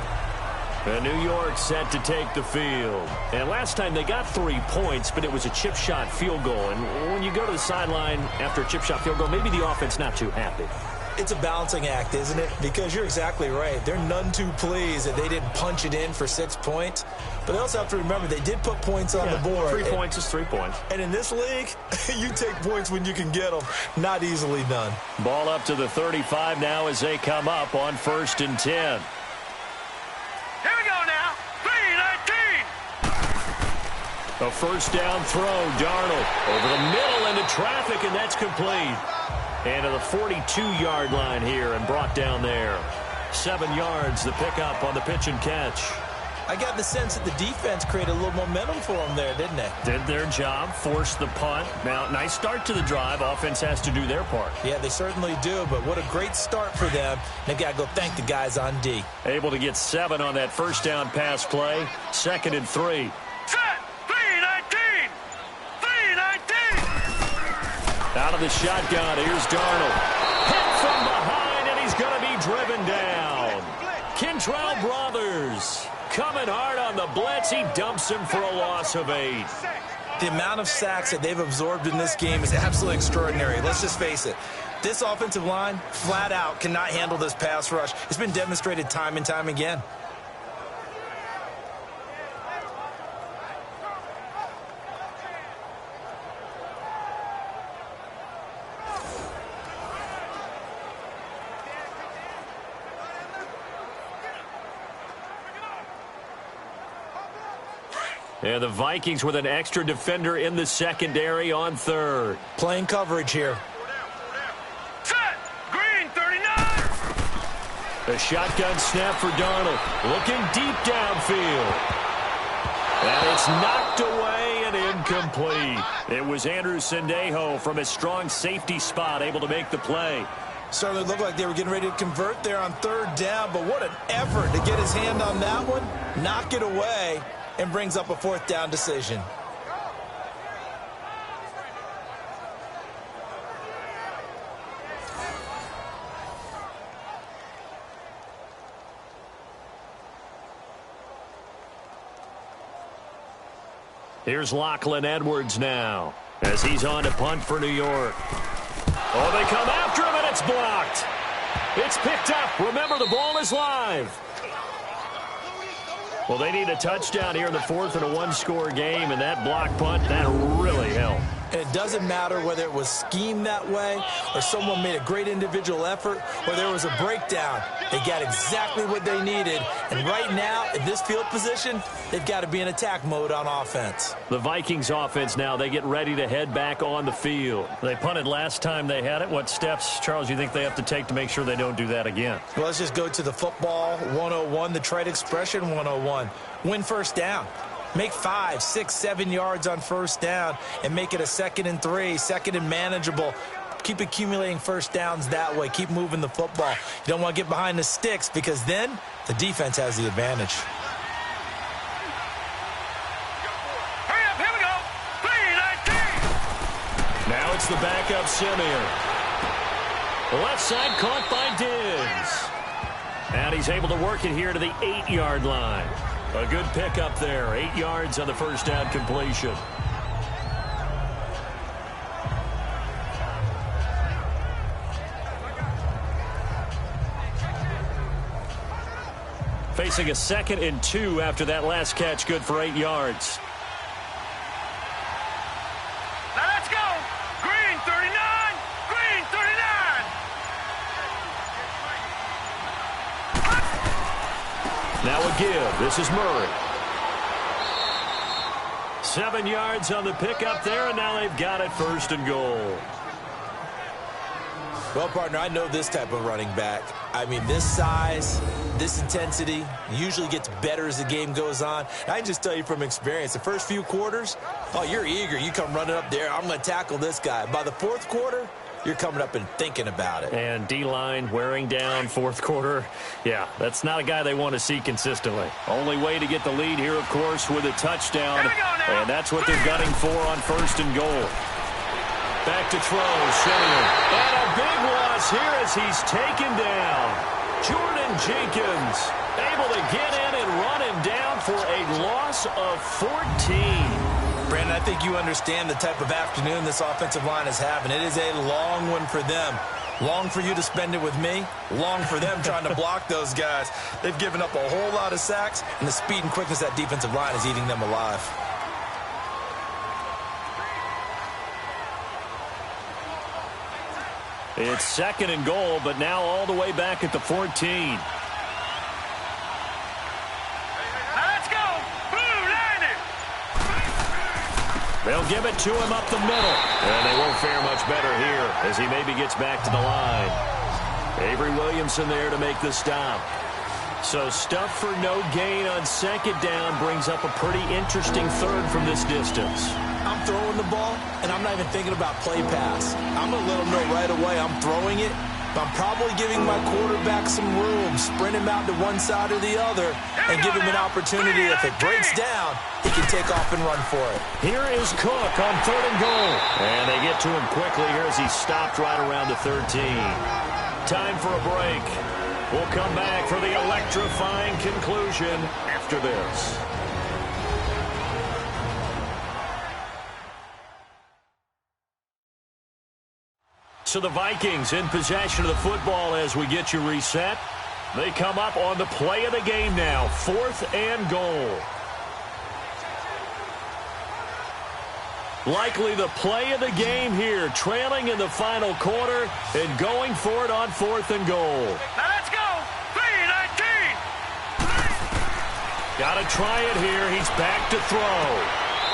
Speaker 1: And New York set to take the field. And last time they got 3 points, but it was a chip shot field goal. And when you go to the sideline after a chip shot field goal, maybe the offense not too happy.
Speaker 2: It's a balancing act, isn't it? Because you're exactly right. They're none too pleased that they didn't punch it in for 6 points. But they also have to remember they did put points on the board.
Speaker 1: 3 points is 3 points.
Speaker 2: And in this league, you take points when you can get them. Not easily done.
Speaker 1: Ball up to the 35 now as they come up on 1st and 10.
Speaker 3: Here we go now. 3-19.
Speaker 1: A first down throw. Darnold over the middle into traffic, and that's complete. And to the 42-yard line here and brought down there. 7 yards, the pickup on the pitch and catch.
Speaker 2: I got the sense that the defense created a little momentum for them there, didn't they?
Speaker 1: Did their job, forced the punt. Now, nice start to the drive. Offense has to do their part.
Speaker 2: Yeah, they certainly do, but what a great start for them. They've got to go thank the guys on D.
Speaker 1: Able to get 7 on that first down pass play. 2nd and 3.
Speaker 3: Set. 3-19. 3-19.
Speaker 1: Out of the shotgun, here's Darnold. Hit from behind, and he's going to be driven down. Kentrell Brothers coming hard on the blitz. He dumps him for a loss of 8.
Speaker 2: The amount of sacks that they've absorbed in this game is absolutely extraordinary. Let's just face it. This offensive line, flat out, cannot handle this pass rush. It's been demonstrated time and time again.
Speaker 1: And the Vikings with an extra defender in the secondary on 3rd.
Speaker 2: Playing coverage here.
Speaker 3: Set. Green 39.
Speaker 1: A shotgun snap for Darnold. Looking deep downfield. And it's knocked away and incomplete. It was Andrew Sendejo from his strong safety spot able to make the play.
Speaker 2: Certainly looked like they were getting ready to convert there on 3rd down, but what an effort to get his hand on that one, knock it away, and brings up a 4th down decision.
Speaker 1: Here's Lachlan Edwards now as he's on to punt for New York. Oh, they come after him, and it's blocked. It's picked up. Remember, the ball is live. Well, they need a touchdown here in the fourth in a one-score game, and that block punt, that really helped.
Speaker 2: And it doesn't matter whether it was schemed that way or someone made a great individual effort or there was a breakdown. They got exactly what they needed. And right now, in this field position, they've got to be in attack mode on offense.
Speaker 1: The Vikings offense now, they get ready to head back on the field. They punted last time they had it. What steps, Charles, you think they have to take to make sure they don't do that again?
Speaker 2: Well, let's just go to the football 101, the trade expression 101. Win first down. Make 5, 6, 7 yards on first down and make it a 2nd and 3, 2nd and manageable. Keep accumulating first downs that way. Keep moving the football. You don't want to get behind the sticks because then the defense has the advantage.
Speaker 3: Hurry up, here we go. 3-19.
Speaker 1: Now it's the backup Simeon. Left side caught by Diggs. And he's able to work it here to the 8-yard line. A good pickup there. 8 yards on the first down completion. Facing a 2nd and 2 after that last catch, good for 8 yards.
Speaker 3: Now let's go. Green 39. Green 39.
Speaker 1: Now a give. This is Murray. 7 yards on the pickup there, and now they've got it 1st and goal.
Speaker 2: Well, partner, I know this type of running back. I mean, this size, this intensity usually gets better as the game goes on. And I can just tell you from experience, the first few quarters, oh, you're eager. You come running up there. I'm going to tackle this guy. By the 4th quarter, you're coming up and thinking about it.
Speaker 1: And D-line wearing down 4th quarter. Yeah, that's not a guy they want to see consistently. Only way to get the lead here, of course, with a touchdown. And that's what they're gunning for on 1st and goal. Back to throw, Simeon. And a big loss here as he's taken down. Jordan Jenkins able to get in and run him down for a loss of 14.
Speaker 2: Brandon, I think you understand the type of afternoon this offensive line is having. It is a long one for them. Long for you to spend it with me. Long for them trying to block those guys. They've given up a whole lot of sacks, and the speed and quickness of that defensive line is eating them alive.
Speaker 1: It's 2nd and goal, but now all the way back at the 14.
Speaker 3: Now let's go. Blue line it.
Speaker 1: They'll give it to him up the middle. And they won't fare much better here as he maybe gets back to the line. Avery Williamson there to make the stop. So stuff for no gain on 2nd down brings up a pretty interesting 3rd from this distance.
Speaker 2: I'm throwing the ball, and I'm not even thinking about play pass. I'm going to let them know right away I'm throwing it, but I'm probably giving my quarterback some room, sprint him out to one side or the other, and give him an opportunity. If it breaks down, he can take off and run for it.
Speaker 1: Here is Cook on 3rd and goal. And they get to him quickly here as he stopped right around the 13. Time for a break. We'll come back for the electrifying conclusion after this. So the Vikings in possession of the football as we get you reset. They come up on the play of the game now, 4th and goal. Likely the play of the game here, trailing in the final quarter and going for it on 4th and goal.
Speaker 3: Now let's go. 3-19.
Speaker 1: Got to try it here. He's back to throw.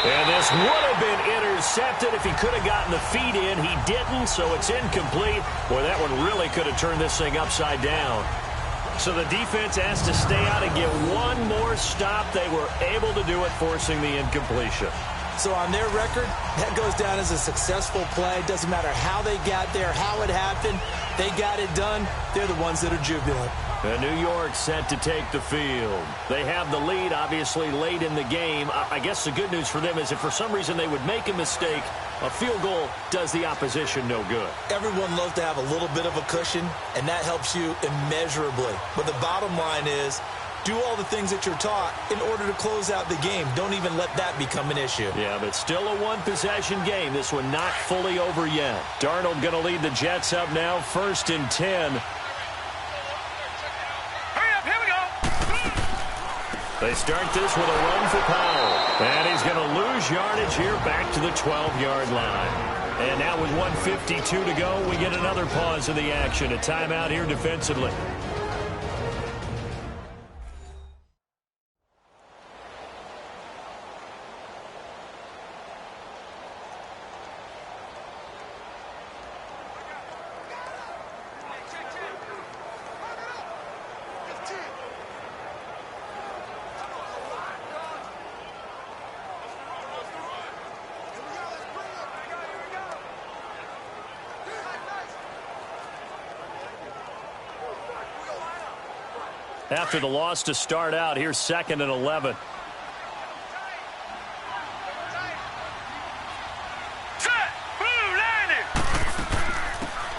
Speaker 1: And this would have been intercepted if he could have gotten the feet in. He didn't, so it's incomplete. Boy, that one really could have turned this thing upside down. So the defense has to stay out and get one more stop. They were able to do it, forcing the incompletion.
Speaker 2: So on their record, that goes down as a successful play. Doesn't matter how they got there, how it happened. They got it done. They're the ones that are jubilant.
Speaker 1: And New York set to take the field. They have the lead, obviously, late in the game. I guess the good news for them is if for some reason they would make a mistake, a field goal does the opposition no good.
Speaker 2: Everyone loves to have a little bit of a cushion, and that helps you immeasurably. But the bottom line is Do all the things that you're taught in order to close out the game. Don't even let that become an issue.
Speaker 1: Yeah, but still a one-possession game. This one not fully over yet. Darnold going to lead the Jets up now, 1st and 10.
Speaker 3: Hurry up, here we go.
Speaker 1: They start this with a run for Powell. And he's going to lose yardage here back to the 12-yard line. And now with 1:52 to go, we get another pause of the action. A timeout here defensively. After the loss to start out, here's 2nd and 11.
Speaker 3: Set. Blue landing.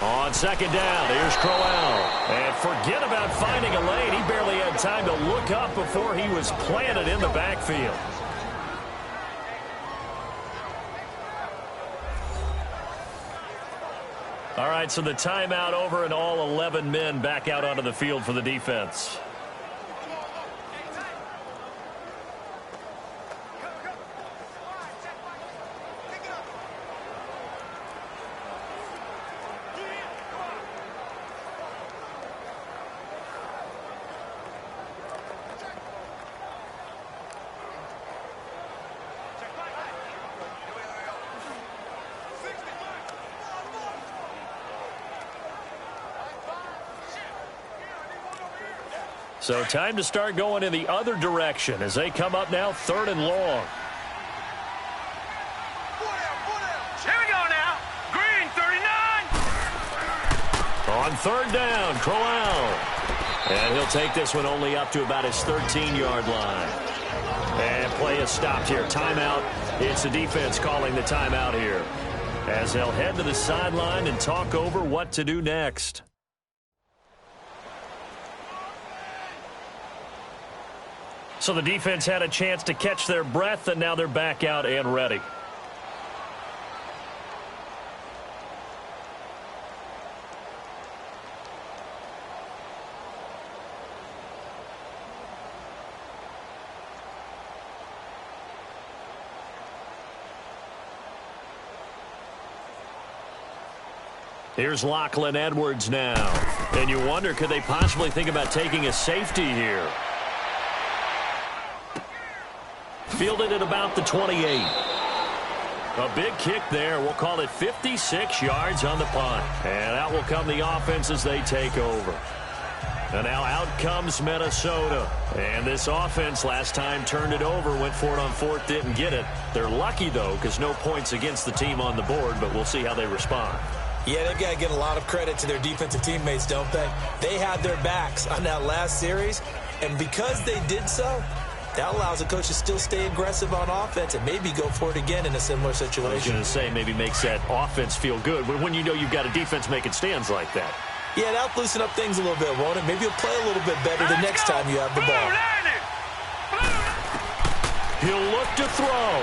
Speaker 1: On 2nd down, here's Crowell. And forget about finding a lane. He barely had time to look up before he was planted in the backfield. All right, so the timeout over and all 11 men back out onto the field for the defense. So time to start going in the other direction as they come up now 3rd and long.
Speaker 3: Here we go now. Green 39.
Speaker 1: On 3rd down, Crowell. And he'll take this one only up to about his 13-yard line. And play is stopped here. Timeout. It's the defense calling the timeout here, as they'll head to the sideline and talk over what to do next. So the defense had a chance to catch their breath, and now they're back out and ready. Here's Lachlan Edwards now. And you wonder, could they possibly think about taking a safety here? Fielded at about the 28. A big kick there. We'll call it 56 yards on the punt. And out will come the offense as they take over. And now out comes Minnesota. And this offense last time turned it over, went for it on 4th, didn't get it. They're lucky, though, because no points against the team on the board, but we'll see how they respond.
Speaker 2: Yeah, they've got to give a lot of credit to their defensive teammates, don't they? They had their backs on that last series, and because they did so, that allows the coach to still stay aggressive on offense and maybe go for it again in a similar situation.
Speaker 1: I was going to say, maybe makes that offense feel good when you know you've got a defense making stands like that.
Speaker 2: Yeah, that'll loosen up things a little bit, won't it? Maybe you'll play a little bit better the next time you have the ball.
Speaker 1: He'll look to throw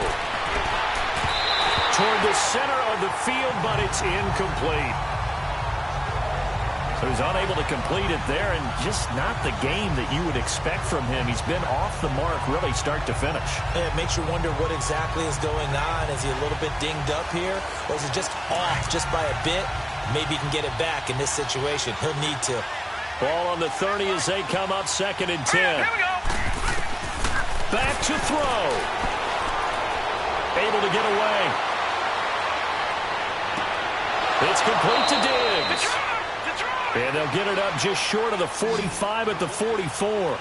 Speaker 1: toward the center of the field, but it's incomplete. So he's unable to complete it there, and just not the game that you would expect from him. He's been off the mark really start to finish.
Speaker 2: It makes you wonder what exactly is going on. Is he a little bit dinged up here, or is it just off just by a bit? Maybe he can get it back in this situation. He'll need to.
Speaker 1: Ball on the 30 as they come up 2nd and 10.
Speaker 3: Here we go.
Speaker 1: Back to throw. Able to get away. It's complete to Diggs. And they'll get it up just short of the 45 at the 44.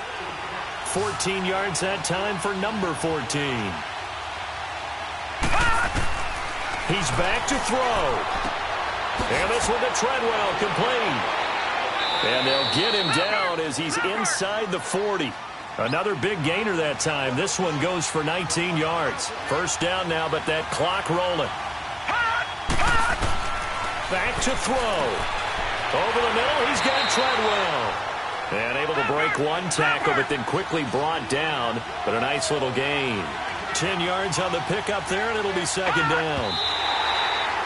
Speaker 1: 14 yards that time for number 14. He's back to throw. And this one to Treadwell, complete. And they'll get him down as he's inside the 40. Another big gainer that time. This one goes for 19 yards. First down now, but that clock rolling. Back to throw. Over the middle, he's got Treadwell. And able to break one tackle, but then quickly brought down. But a nice little gain. 10 yards on the pickup there, and it'll be second down.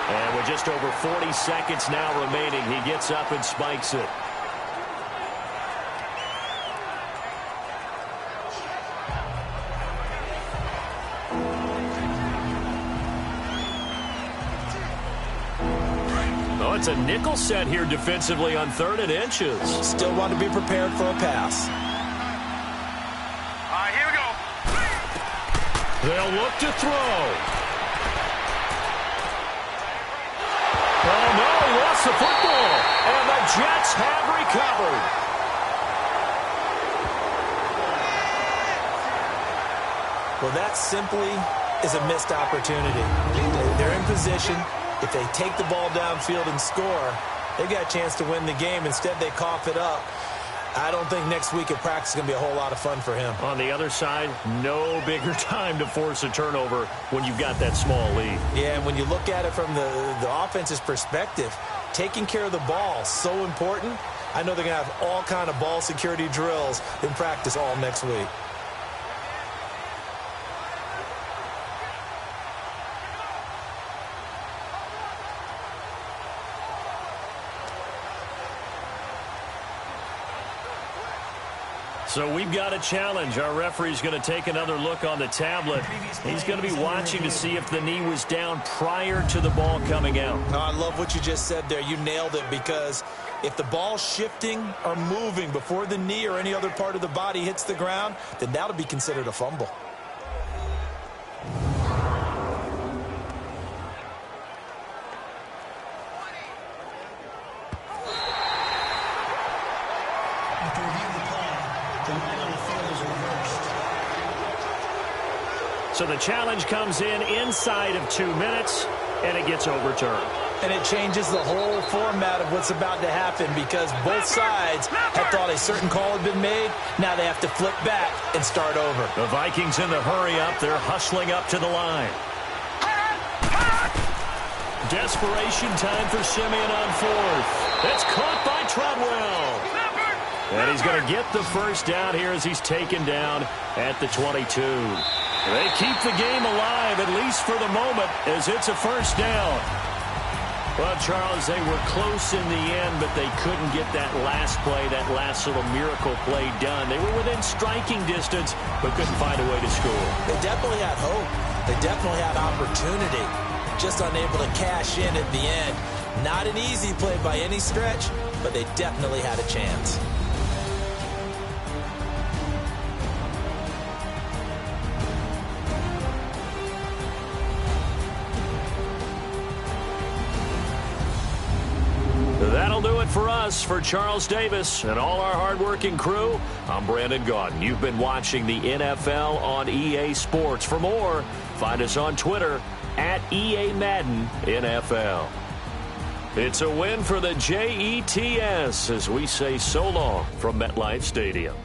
Speaker 1: And with just over 40 seconds now remaining, he gets up and spikes it. Oh, it's a nickel set here defensively on 3rd and inches.
Speaker 2: Still want to be prepared for a pass.
Speaker 3: All right, here we go.
Speaker 1: They'll look to throw. Oh, no, he lost the football. And the Jets have recovered.
Speaker 2: Well, that simply is a missed opportunity. They're in position. If they take the ball downfield and score, they've got a chance to win the game. Instead, they cough it up. I don't think next week at practice is going to be a whole lot of fun for him.
Speaker 1: On the other side, no bigger time to force a turnover when you've got that small lead.
Speaker 2: Yeah, and when you look at it from the offense's perspective, taking care of the ball is so important. I know they're going to have all kind of ball security drills in practice all next week.
Speaker 1: So we've got a challenge. Our referee's going to take another look on the tablet. He's going to be watching to see if the knee was down prior to the ball coming out.
Speaker 2: Oh, I love what you just said there. You nailed it, because if the ball's shifting or moving before the knee or any other part of the body hits the ground, then that'll be considered a fumble.
Speaker 5: After reviewing the play, the line on the field is reversed.
Speaker 1: So the challenge comes in inside of 2 minutes, and it gets overturned.
Speaker 2: And it changes the whole format of what's about to happen, because both sides had thought a certain call had been made. Now they have to flip back and start over.
Speaker 1: The Vikings in the hurry-up. They're hustling up to the line. Desperation time for Simeon on 4th. It's caught by Treadwell. And he's going to get the first down here as he's taken down at the 22. They keep the game alive, at least for the moment, as it's a first down. Well, Charles, they were close in the end, but they couldn't get that last play, that last little miracle play done. They were within striking distance, but couldn't find a way to score.
Speaker 2: They definitely had hope. They definitely had opportunity. Just unable to cash in at the end. Not an easy play by any stretch, but they definitely had a chance.
Speaker 1: That'll do it for us. For Charles Davis and all our hardworking crew, I'm Brandon Gaudin. You've been watching the NFL on EA Sports. For more, find us on Twitter at EA Madden NFL. It's a win for the Jets as we say so long from MetLife Stadium.